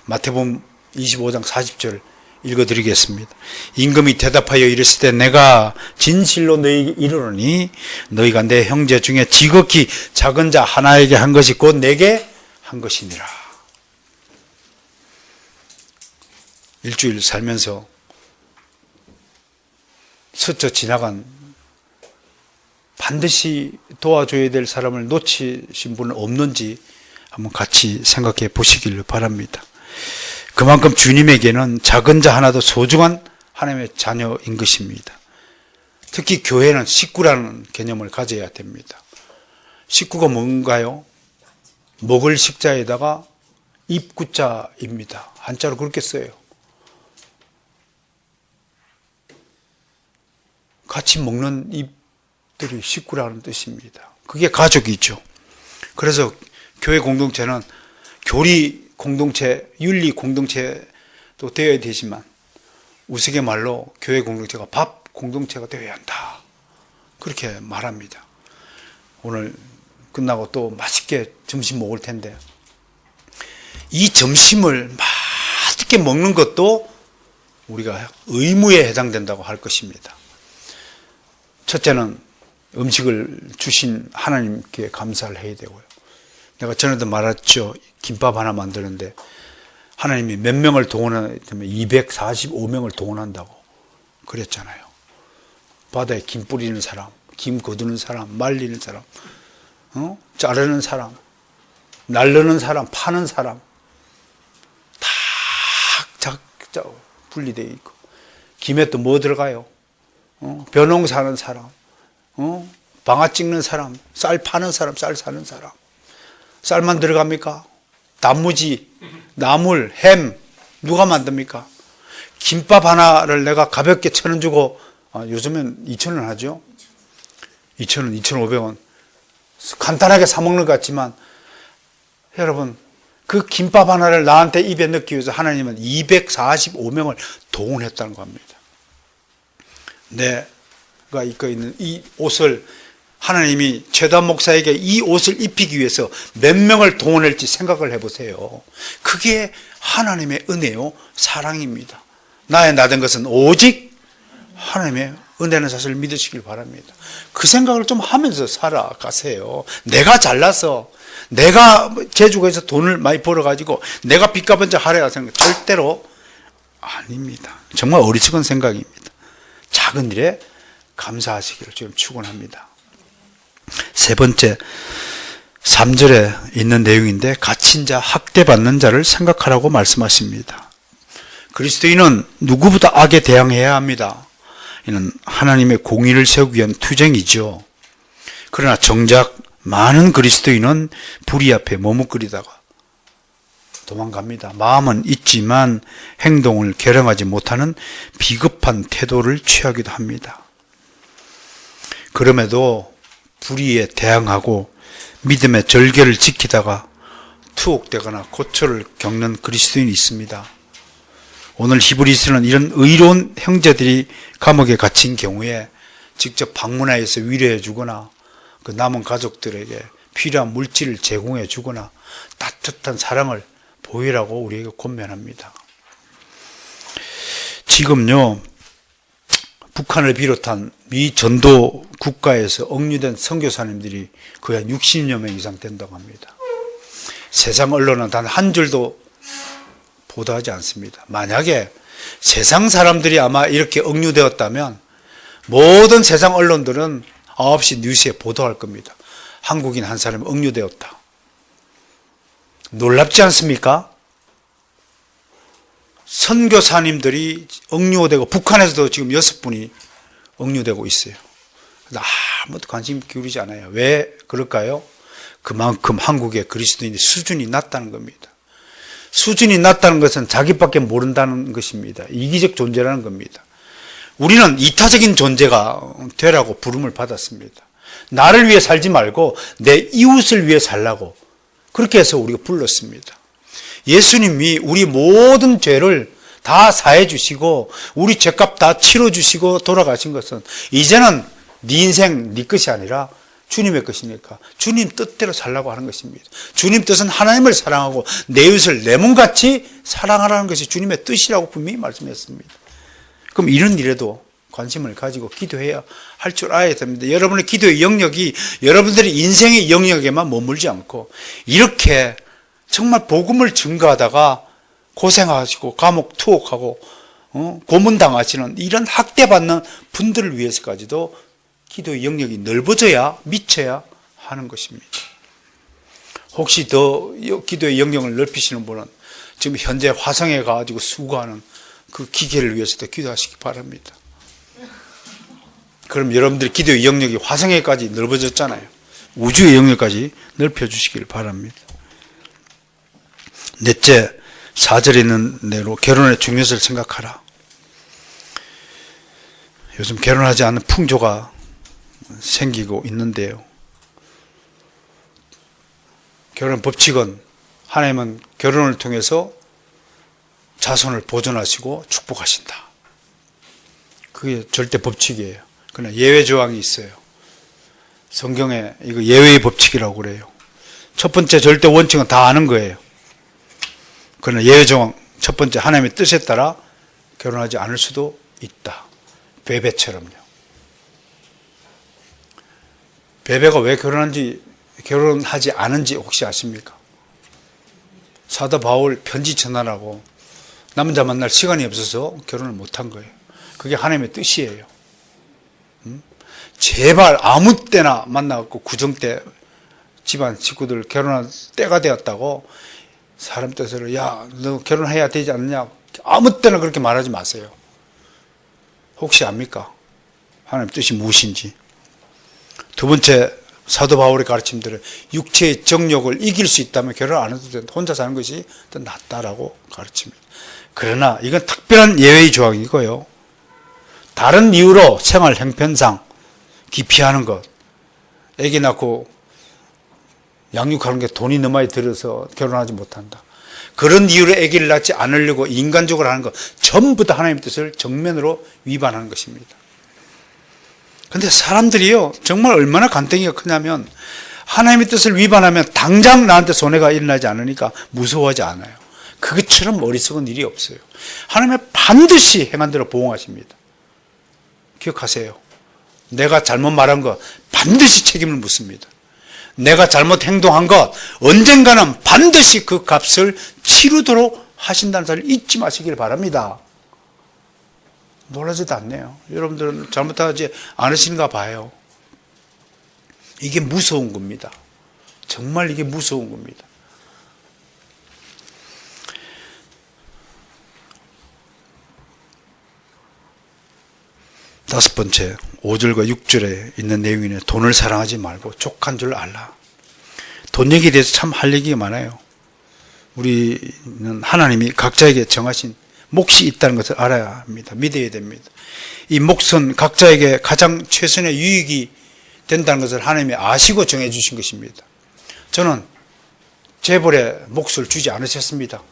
A: 마태복음 25장 40절 읽어드리겠습니다. 임금이 대답하여 이르시되 내가 진실로 너희에게 이르노니 너희가 내 형제 중에 지극히 작은 자 하나에게 한 것이 곧 내게 한 것이니라. 일주일 살면서 스쳐 지나간 반드시 도와줘야 될 사람을 놓치신 분은 없는지 한번 같이 생각해 보시길 바랍니다. 그만큼 주님에게는 작은 자 하나도 소중한 하나님의 자녀인 것입니다. 특히 교회는 식구라는 개념을 가져야 됩니다. 식구가 뭔가요? 먹을 식자에다가 입구자입니다. 한자로 그렇게 써요. 같이 먹는 입들이 식구라는 뜻입니다. 그게 가족이죠. 그래서 교회 공동체는 교리 공동체, 윤리 공동체도 되어야 되지만 우스갯말로 교회 공동체가 밥 공동체가 되어야 한다. 그렇게 말합니다. 오늘 끝나고 또 맛있게 점심 먹을 텐데 이 점심을 맛있게 먹는 것도 우리가 의무에 해당된다고 할 것입니다. 첫째는 음식을 주신 하나님께 감사를 해야 되고요. 내가 전에도 말했죠. 김밥 하나 만드는데 하나님이 몇 명을 동원하면 245명을 동원한다고 그랬잖아요. 바다에 김 뿌리는 사람, 김 거두는 사람, 말리는 사람, 자르는 사람, 날르는 사람, 파는 사람 다 각자 분리되어 있고 김에 또 뭐 들어가요? 벼농사 하는 사람, 방아 찍는 사람, 쌀 파는 사람, 쌀 사는 사람. 쌀만 들어갑니까? 단무지, 나물, 햄 누가 만듭니까? 김밥 하나를 내가 가볍게 1,000원 주고, 요즘엔 2,000원 하죠? 2,000원, 2,500원. 간단하게 사먹는 것 같지만, 여러분, 그 김밥 하나를 나한테 입에 넣기 위해서 하나님은 245명을 동원했다는 겁니다. 내가 입고 있는 이 옷을 하나님이 최단 목사에게 이 옷을 입히기 위해서 몇 명을 동원할지 생각을 해보세요. 그게 하나님의 은혜요, 사랑입니다. 나의 나된 것은 오직 하나님의 은혜는 사실을 믿으시길 바랍니다. 그 생각을 좀 하면서 살아가세요. 내가 잘나서, 내가 제주도에서 돈을 많이 벌어가지고 내가 빚 갚은 자 하래라 생각, 절대로 아닙니다. 정말 어리석은 생각입니다. 작은 일에 감사하시기를 지금 축원합니다. 세 번째, 3절에 있는 내용인데, 갇힌 자, 학대받는 자를 생각하라고 말씀하십니다. 그리스도인은 누구보다 악에 대항해야 합니다. 이는 하나님의 공의를 세우기 위한 투쟁이죠. 그러나 정작 많은 그리스도인은 불의 앞에 머뭇거리다가 도망갑니다. 마음은 있지만 행동을 결정하지 못하는 비겁한 태도를 취하기도 합니다. 그럼에도 불의에 대항하고 믿음의 절개를 지키다가 투옥되거나 고초를 겪는 그리스도인이 있습니다. 오늘 히브리서는 이런 의로운 형제들이 감옥에 갇힌 경우에 직접 방문하여서 위로해 주거나 그 남은 가족들에게 필요한 물질을 제공해 주거나 따뜻한 사랑을 보이라고 우리에게 권면합니다. 지금요, 북한을 비롯한 미 전도 국가에서 억류된 선교사님들이 거의 한 60여 명 이상 된다고 합니다. 세상 언론은 단 한 줄도 보도하지 않습니다. 만약에 세상 사람들이 아마 이렇게 억류되었다면 모든 세상 언론들은 9시 뉴스에 보도할 겁니다. 한국인 한 사람이 억류되었다. 놀랍지 않습니까? 선교사님들이 억류되고, 북한에서도 지금 6분이 억류되고 있어요. 아무도 관심 기울이지 않아요. 왜 그럴까요? 그만큼 한국의 그리스도인의 수준이 낮다는 겁니다. 수준이 낮다는 것은 자기밖에 모른다는 것입니다. 이기적 존재라는 겁니다. 우리는 이타적인 존재가 되라고 부름을 받았습니다. 나를 위해 살지 말고 내 이웃을 위해 살라고, 그렇게 해서 우리가 불렀습니다. 예수님이 우리 모든 죄를 다 사해 주시고 우리 죄값 다 치러 주시고 돌아가신 것은 이제는 네 인생 네 것이 아니라 주님의 것이니까 주님 뜻대로 살라고 하는 것입니다. 주님 뜻은 하나님을 사랑하고 내 이웃을 내 몸같이 사랑하라는 것이 주님의 뜻이라고 분명히 말씀했습니다. 그럼 이런 일에도 관심을 가지고 기도해야 할 줄 알아야 됩니다. 여러분의 기도의 영역이 여러분들의 인생의 영역에만 머물지 않고 이렇게 정말 복음을 증거하다가 고생하시고 감옥 투옥하고 고문당하시는 이런 학대받는 분들을 위해서까지도 기도의 영역이 넓어져야, 미쳐야 하는 것입니다. 혹시 더 기도의 영역을 넓히시는 분은 지금 현재 화성에 가가지고 수고하는 그 기계를 위해서도 기도하시기 바랍니다. 그럼 여러분들의 기도의 영역이 화성에까지 넓어졌잖아요. 우주의 영역까지 넓혀주시길 바랍니다. 넷째, 4절에 있는 대로 결혼의 중요성을 생각하라. 요즘 결혼하지 않는 풍조가 생기고 있는데요. 결혼 법칙은 하나님은 결혼을 통해서 자손을 보존하시고 축복하신다. 그게 절대 법칙이에요. 그러나 예외 조항이 있어요. 성경에 이거 예외의 법칙이라고 그래요. 첫 번째 절대 원칙은 다 아는 거예요. 그러나 예외 조항, 첫 번째 하나님의 뜻에 따라 결혼하지 않을 수도 있다. 베베처럼요. 베베가 왜 결혼하지 않은지 혹시 아십니까? 사도 바울 편지 전하라고 남자 만날 시간이 없어서 결혼을 못한 거예요. 그게 하나님의 뜻이에요. 제발 아무 때나 만나갖고 구정 때 집안 식구들 결혼할 때가 되었다고 사람 뜻으로 야, 너 결혼해야 되지 않느냐, 아무 때나 그렇게 말하지 마세요. 혹시 압니까? 하나님 뜻이 무엇인지. 두 번째, 사도 바울의 가르침대로 육체의 정욕을 이길 수 있다면 결혼 안 해도 된다. 혼자 사는 것이 더 낫다라고 가르칩니다. 그러나 이건 특별한 예외의 조항이고요. 다른 이유로 생활 형편상 기피하는 것, 아기 낳고 양육하는 게 돈이 너무 많이 들어서 결혼하지 못한다. 그런 이유로 아기를 낳지 않으려고 인간적으로 하는 것, 전부 다 하나님의 뜻을 정면으로 위반하는 것입니다. 그런데 사람들이요, 정말 얼마나 간땡이가 크냐면 하나님의 뜻을 위반하면 당장 나한테 손해가 일어나지 않으니까 무서워하지 않아요. 그것처럼 어리석은 일이 없어요. 하나님은 반드시 행한 대로 보응하십니다. 기억하세요. 내가 잘못 말한 것 반드시 책임을 묻습니다. 내가 잘못 행동한 것 언젠가는 반드시 그 값을 치르도록 하신다는 사실을 잊지 마시길 바랍니다. 놀라지도 않네요. 여러분들은 잘못하지 않으신가 봐요. 이게 무서운 겁니다. 정말 이게 무서운 겁니다. 다섯 번째, 5절과 6절에 있는 내용이네. 돈을 사랑하지 말고 족한 줄 알라. 돈 얘기에 대해서 참 할 얘기가 많아요. 우리는 하나님이 각자에게 정하신 몫이 있다는 것을 알아야 합니다. 믿어야 됩니다. 이 몫은 각자에게 가장 최선의 유익이 된다는 것을 하나님이 아시고 정해주신 것입니다. 저는 재벌의 몫을 주지 않으셨습니다.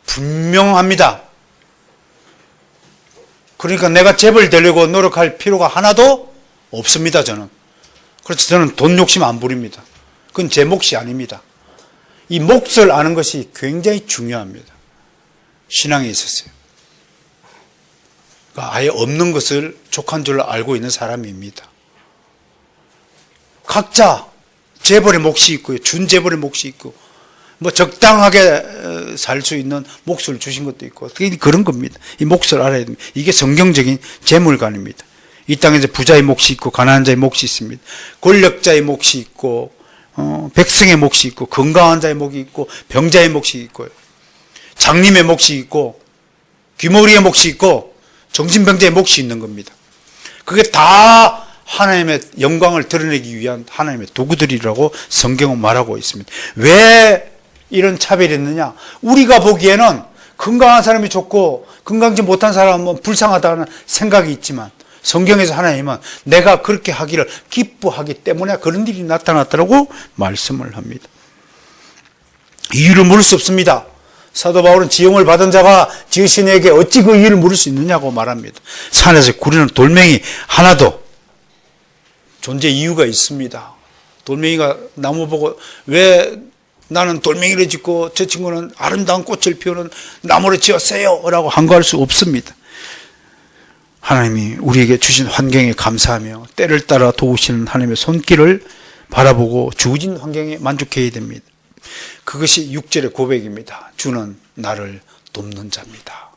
A: 분명합니다. 그러니까 내가 재벌 되려고 노력할 필요가 하나도 없습니다. 그래서 저는 돈 욕심 안 부립니다. 그건 제 몫이 아닙니다. 이 몫을 아는 것이 굉장히 중요합니다. 신앙에 있었어요. 그러니까 아예 없는 것을 족한 줄 알고 있는 사람입니다. 각자 재벌의 몫이 있고요. 준재벌의 몫이 있고, 뭐 적당하게 살 수 있는 몫을 주신 것도 있고, 그런 겁니다. 이 몫을 알아야 됩니다. 이게 성경적인 재물관입니다. 이 땅에서 부자의 몫이 있고 가난한 자의 몫이 있습니다. 권력자의 몫이 있고 백성의 몫이 있고 건강한 자의 몫이 있고 병자의 몫이 있고요. 장님의 몫이 있고 귀머리의 몫이 있고 정신병자의 몫이 있는 겁니다. 그게 다 하나님의 영광을 드러내기 위한 하나님의 도구들이라고 성경은 말하고 있습니다. 왜 이런 차별이 있느냐? 우리가 보기에는 건강한 사람이 좋고 건강지 못한 사람은 불쌍하다는 생각이 있지만 성경에서 하나님은 내가 그렇게 하기를 기뻐하기 때문에 그런 일이 나타났다고 말씀을 합니다. 이유를 물을 수 없습니다. 사도 바울은 지형을 받은 자가 지으신에게 어찌 그 이유를 물을 수 있느냐고 말합니다. 산에서 구리는 돌멩이 하나도 존재 이유가 있습니다. 돌멩이가 나무 보고 왜 나는 돌멩이를 짓고 저 친구는 아름다운 꽃을 피우는 나무를 지었어요 라고 한거할 수 없습니다. 하나님이 우리에게 주신 환경에 감사하며 때를 따라 도우시는 하나님의 손길을 바라보고 주어진 환경에 만족해야 됩니다. 그것이 6절의 고백입니다. 주는 나를 돕는 자입니다.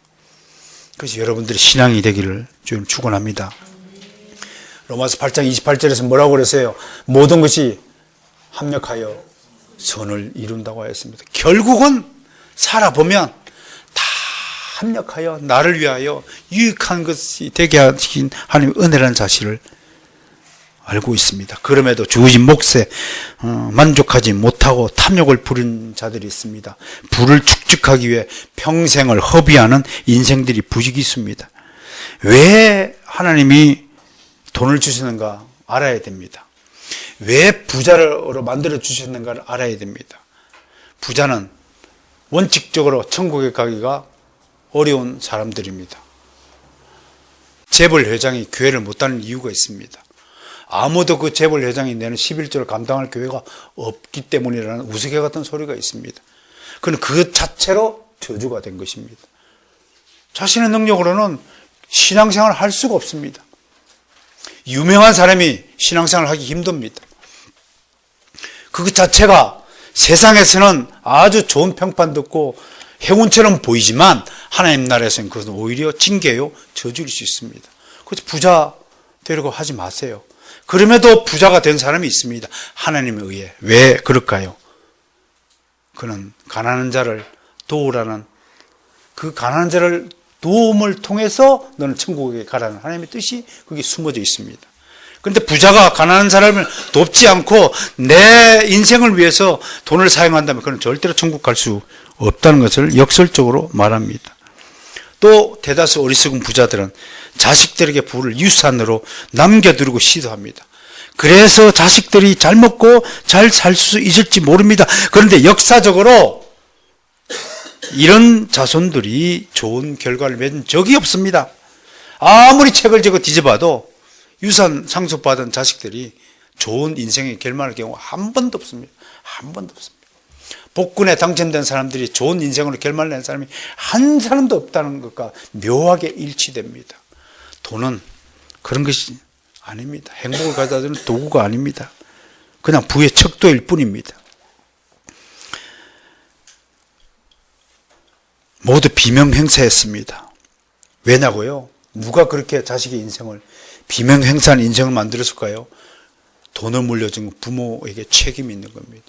A: 그래서 여러분들의 신앙이 되기를 주님 축원합니다. 로마서 8장 28절에서 뭐라고 그랬어요? 모든 것이 합력하여 선을 이룬다고 하였습니다. 결국은 살아보면 다 합력하여 나를 위하여 유익한 것이 되게 하신 하나님의 은혜라는 사실을 알고 있습니다. 그럼에도 주어진 몫에 만족하지 못하고 탐욕을 부린 자들이 있습니다. 부를 축적하기 위해 평생을 허비하는 인생들이 부지기수입니다. 왜 하나님이 돈을 주시는가 알아야 됩니다. 왜 부자로 만들어 주셨는가를 알아야 됩니다. 부자는 원칙적으로 천국에 가기가 어려운 사람들입니다. 재벌 회장이 교회를 못 다니는 이유가 있습니다. 아무도 그 재벌 회장이 내는 11조를 감당할 교회가 없기 때문이라는 우스개 같은 소리가 있습니다. 그는 그 자체로 저주가 된 것입니다. 자신의 능력으로는 신앙생활을 할 수가 없습니다. 유명한 사람이 신앙생활을 하기 힘듭니다. 그 자체가 세상에서는 아주 좋은 평판 듣고 행운처럼 보이지만 하나님 나라에서는 그것은 오히려 징계요, 저주일 수 있습니다. 그래서 부자 되려고 하지 마세요. 그럼에도 부자가 된 사람이 있습니다. 하나님에 의해. 왜 그럴까요? 그는 가난한 자를 도우라는, 그 가난한 자를 도움을 통해서 너는 천국에 가라는 하나님의 뜻이 거기 숨어져 있습니다. 그런데 부자가 가난한 사람을 돕지 않고 내 인생을 위해서 돈을 사용한다면 그는 절대로 천국 갈 수 없다는 것을 역설적으로 말합니다. 또 대다수 어리석은 부자들은 자식들에게 부를 유산으로 남겨두고 시도합니다. 그래서 자식들이 잘 먹고 잘 살 수 있을지 모릅니다. 그런데 역사적으로 이런 자손들이 좋은 결과를 맺은 적이 없습니다. 아무리 책을 뒤져봐도 유산 상속받은 자식들이 좋은 인생의 결말을 경우 한 번도 없습니다. 한 번도 없습니다. 복권에 당첨된 사람들이 좋은 인생으로 결말 낸 사람이 한 사람도 없다는 것과 묘하게 일치됩니다. 돈은 그런 것이 아닙니다. 행복을 가져다 주는 도구가 아닙니다. 그냥 부의 척도일 뿐입니다. 모두 비명행사했습니다. 왜냐고요? 누가 그렇게 자식의 인생을 비명행사한 인생을 만들었을까요? 돈을 물려준 부모에게 책임이 있는 겁니다.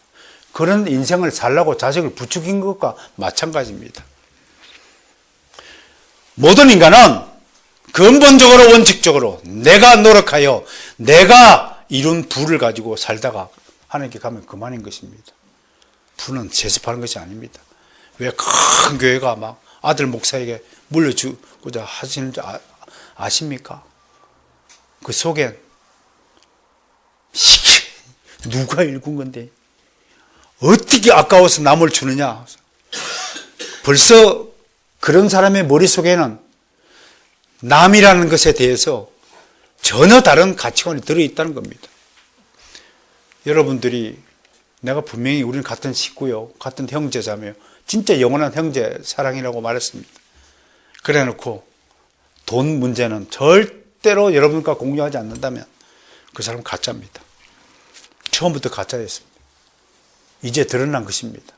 A: 그런 인생을 살라고 자식을 부추긴 것과 마찬가지입니다. 모든 인간은 근본적으로 원칙적으로 내가 노력하여 내가 이룬 부를 가지고 살다가 하나님께 가면 그만인 것입니다. 부는 세습하는 것이 아닙니다. 왜 큰 교회가 막 아들 목사에게 물려주고자 하시는지 아십니까? 그 속엔 누가 읽은 건데 어떻게 아까워서 남을 주느냐. 벌써 그런 사람의 머릿속에는 남이라는 것에 대해서 전혀 다른 가치관이 들어있다는 겁니다. 여러분들이 내가 분명히 우리는 같은 식구요, 같은 형제자매요, 진짜 영원한 형제 사랑이라고 말했습니다. 그래 놓고 돈 문제는 절대로 여러분과 공유하지 않는다면 그 사람은 가짜입니다. 처음부터 가짜였습니다. 이제 드러난 것입니다.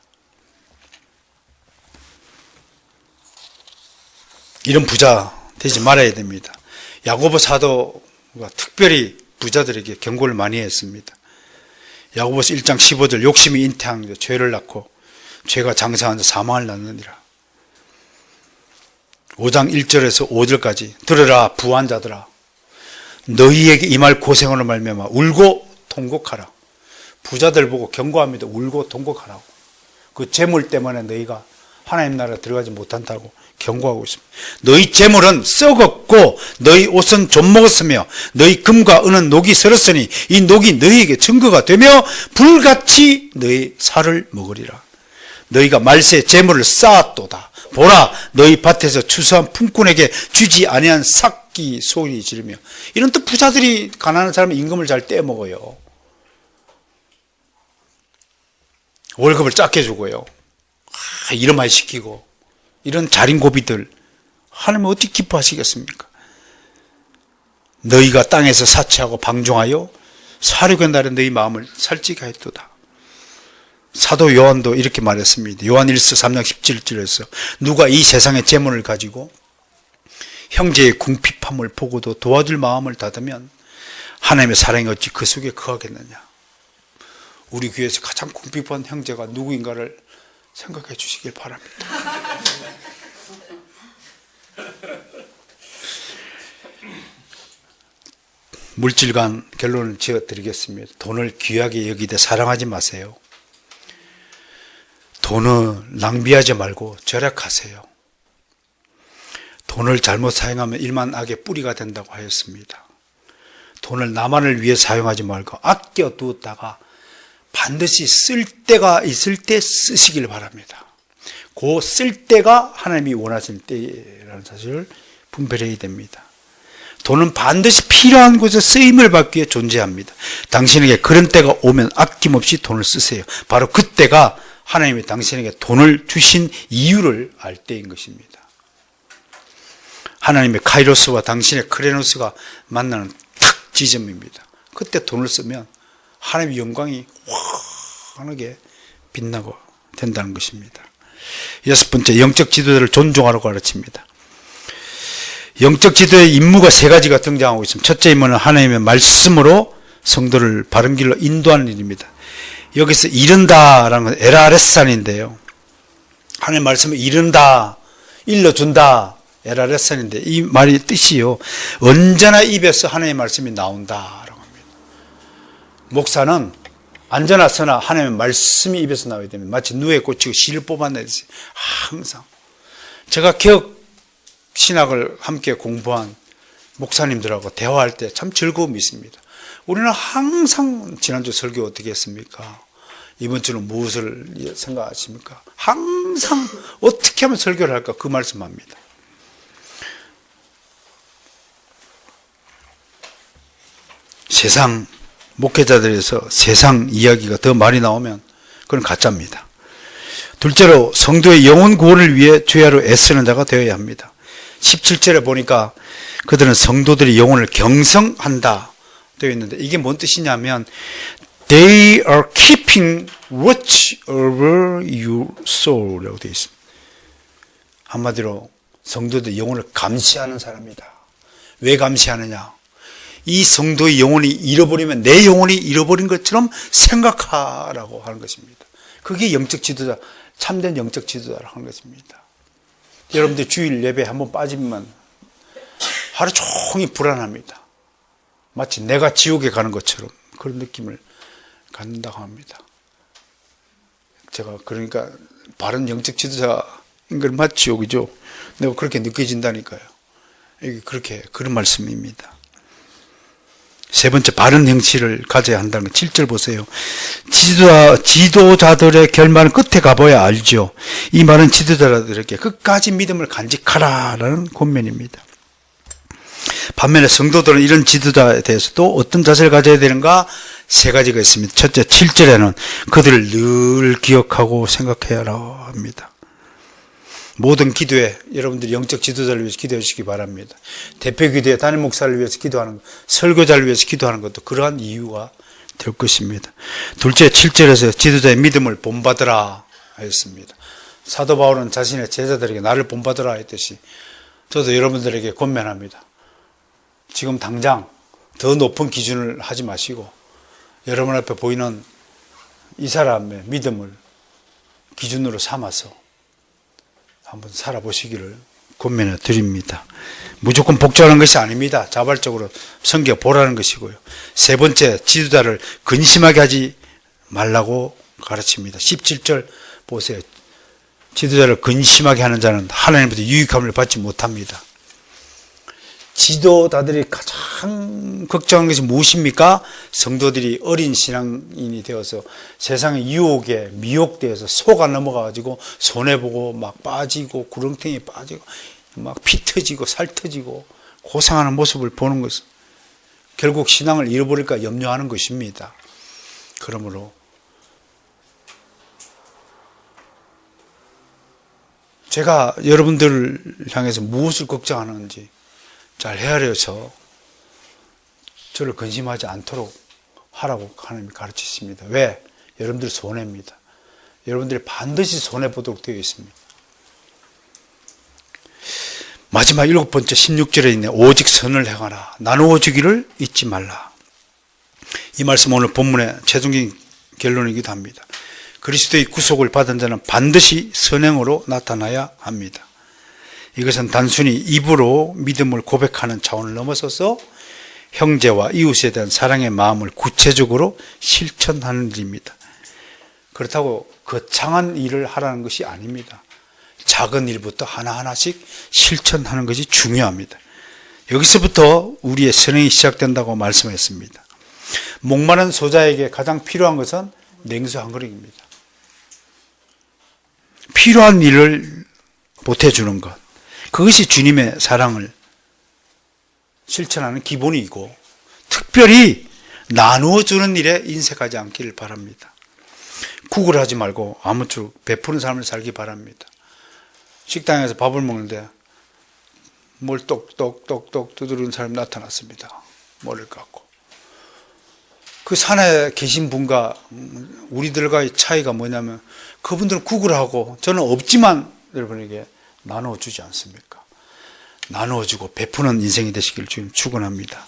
A: 이런 부자 되지 말아야 됩니다. 야고보 사도가 특별히 부자들에게 경고를 많이 했습니다. 야고보서 1장 15절 욕심이 잉태한 죄를 낳고 죄가 장사한 사망을 낳느니라. 5장 1절에서 5절까지 들으라 부한 자들아 너희에게 이 말 고생으로 말미암아 울고 통곡하라. 부자들 보고 경고합니다. 울고 통곡하라고. 그 재물 때문에 너희가 하나님 나라에 들어가지 못한다고 경고하고 있습니다. 너희 재물은 썩었고 너희 옷은 좀 먹었으며 너희 금과 은은 녹이 슬었으니 이 녹이 너희에게 증거가 되며 불같이 너희 살을 먹으리라. 너희가 말세에 재물을 쌓았도다. 보라 너희 밭에서 추수한 품꾼에게 주지 아니한 삭기 소리 지르며. 이런 또 부자들이 가난한 사람의 임금을 잘 떼먹어요. 월급을 작게 주고요. 이름만 시키고. 이런 자린고비들 하나님은 어떻게 기뻐하시겠습니까? 너희가 땅에서 사치하고 방종하여 사륙의 날에 너희 마음을 살찌게 했도다. 사도 요한도 이렇게 말했습니다. 요한 1서 3장 17절에서 누가 이 세상의 재물을 가지고 형제의 궁핍함을 보고도 도와줄 마음을 닫으면 하나님의 사랑이 어찌 그 속에 거하겠느냐. 우리 교회에서 가장 궁핍한 형제가 누구인가를 생각해 주시길 바랍니다. 물질관 결론을 지어드리겠습니다. 돈을 귀하게 여기되 사랑하지 마세요. 돈을 낭비하지 말고 절약하세요. 돈을 잘못 사용하면 일만 악의 뿌리가 된다고 하였습니다. 돈을 나만을 위해 사용하지 말고 아껴두었다가 반드시 쓸 때가 있을 때 쓰시길 바랍니다. 그 쓸 때가 하나님이 원하시는 때라는 사실을 분별해야 됩니다. 돈은 반드시 필요한 곳에 쓰임을 받기 위해 존재합니다. 당신에게 그런 때가 오면 아낌없이 돈을 쓰세요. 바로 그때가 하나님이 당신에게 돈을 주신 이유를 알 때인 것입니다. 하나님의 카이로스와 당신의 크레노스가 만나는 탁 지점입니다. 그때 돈을 쓰면 하나님의 영광이 환하게 빛나고 된다는 것입니다. 6번째, 영적 지도자를 존중하라고 가르칩니다. 영적 지도의 임무가 3가지가 등장하고 있습니다. 첫째 임무는 하나님의 말씀으로 성도를 바른 길로 인도하는 일입니다. 여기서 이른다라는 건 에라레산인데요. 하나님의 말씀을 이른다, 일러준다, 에라레산인데 이 말이 뜻이요. 언제나 입에서 하나님의 말씀이 나온다라고 합니다. 목사는 앉아나 서나 하나님의 말씀이 입에서 나와야 됩니다. 마치 누에 꽂히고 실을 뽑아내듯이 항상. 제가 개혁 신학을 함께 공부한 목사님들하고 대화할 때 참 즐거움이 있습니다. 우리는 항상 지난주 설교 어떻게 했습니까? 이번 주는 무엇을 생각하십니까? 항상 어떻게 하면 설교를 할까 그 말씀합니다. 세상 목회자들에서 세상 이야기가 더 많이 나오면 그건 가짜입니다. 둘째로 성도의 영혼 구원을 위해 주야로 애쓰는 자가 되어야 합니다. 17절에 보니까 그들은 성도들이 영혼을 경성한다 되어 있는데 이게 뭔 뜻이냐면 They are keeping watch over your soul이라고 되어 있습니다. 한마디로 성도들 영혼을 감시하는 사람이다. 왜 감시하느냐? 이 성도의 영혼이 잃어버리면 내 영혼이 잃어버린 것처럼 생각하라고 하는 것입니다. 그게 영적 지도자, 참된 영적 지도자라고 하는 것입니다. 여러분들 주일 예배 한번 빠지면 하루 종일 불안합니다. 마치 내가 지옥에 가는 것처럼 그런 느낌을 갖는다고 합니다. 제가 그러니까 바른 영적 지도자인 걸 마치 지옥이죠. 내가 그렇게 느껴진다니까요. 이게 그렇게 그런 말씀입니다. 세 번째 바른 형체를 가져야 한다는 것. 7절 보세요. 지도자들의 결말은 끝에 가봐야 알죠. 이 말은 지도자들에게 끝까지 믿음을 간직하라라는 권면입니다. 반면에 성도들은 이런 지도자에 대해서도 어떤 자세를 가져야 되는가? 세 가지가 있습니다. 첫째, 7절에는 그들을 늘 기억하고 생각해야 합니다. 모든 기도에 여러분들이 영적 지도자를 위해서 기도해 주시기 바랍니다. 대표 기도에 담임 목사를 위해서 기도하는 것, 설교자를 위해서 기도하는 것도 그러한 이유가 될 것입니다. 둘째, 7절에서 지도자의 믿음을 본받으라 했습니다. 사도 바울은 자신의 제자들에게 나를 본받으라 했듯이 저도 여러분들에게 권면합니다. 지금 당장 더 높은 기준을 하지 마시고 여러분 앞에 보이는 이 사람의 믿음을 기준으로 삼아서 한번 살아보시기를 권면해 드립니다. 무조건 복종하는 것이 아닙니다. 자발적으로 섬겨 보라는 것이고요. 세 번째, 지도자를 근심하게 하지 말라고 가르칩니다. 17절 보세요. 지도자를 근심하게 하는 자는 하나님부터 유익함을 받지 못합니다. 지도자들이 가장 걱정하는 것이 무엇입니까? 성도들이 어린 신앙인이 되어서 세상의 유혹에 미혹되어서 속아 넘어가가지고 손해보고 막 빠지고 구렁텅이에 빠지고 막 피 터지고 살 터지고 고생하는 모습을 보는 것은 결국 신앙을 잃어버릴까 염려하는 것입니다. 그러므로 제가 여러분들을 향해서 무엇을 걱정하는지 잘 헤아려서 저를 근심하지 않도록 하라고 하나님이 가르치십니다. 왜? 여러분들 손해입니다. 여러분들이 반드시 손해보도록 되어 있습니다. 마지막 7번째 16절에 있네. 오직 선을 행하라. 나누어 주기를 잊지 말라. 이 말씀 오늘 본문의 최종적인 결론이기도 합니다. 그리스도의 구속을 받은 자는 반드시 선행으로 나타나야 합니다. 이것은 단순히 입으로 믿음을 고백하는 차원을 넘어서서 형제와 이웃에 대한 사랑의 마음을 구체적으로 실천하는 일입니다. 그렇다고 거창한 일을 하라는 것이 아닙니다. 작은 일부터 하나하나씩 실천하는 것이 중요합니다. 여기서부터 우리의 선행이 시작된다고 말씀했습니다. 목마른 소자에게 가장 필요한 것은 냉수 한 그릇입니다. 필요한 일을 보태주는 것, 그것이 주님의 사랑을 실천하는 기본이고 특별히 나누어 주는 일에 인색하지 않기를 바랍니다. 구걸하지 말고 아무쪼록 베푸는 삶을 살기 바랍니다. 식당에서 밥을 먹는데 뭘 똑똑똑똑 두드리는 사람이 나타났습니다. 머리를 깎고. 그 산에 계신 분과 우리들과의 차이가 뭐냐면 그분들은 구걸하고 저는 없지만 여러분에게 나누어주지 않습니까? 나누어주고 베푸는 인생이 되시길 주님 축원합니다.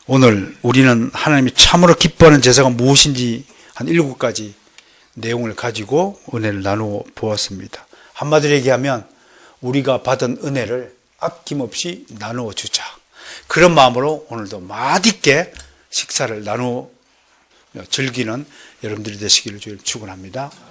A: 오늘 우리는 하나님이 참으로 기뻐하는 제사가 무엇인지 한 7가지 내용을 가지고 은혜를 나누어 보았습니다. 한마디로 얘기하면 우리가 받은 은혜를 아낌없이 나누어 주자. 그런 마음으로 오늘도 맛있게 식사를 나누어 즐기는 여러분들이 되시기를 주님 축원합니다.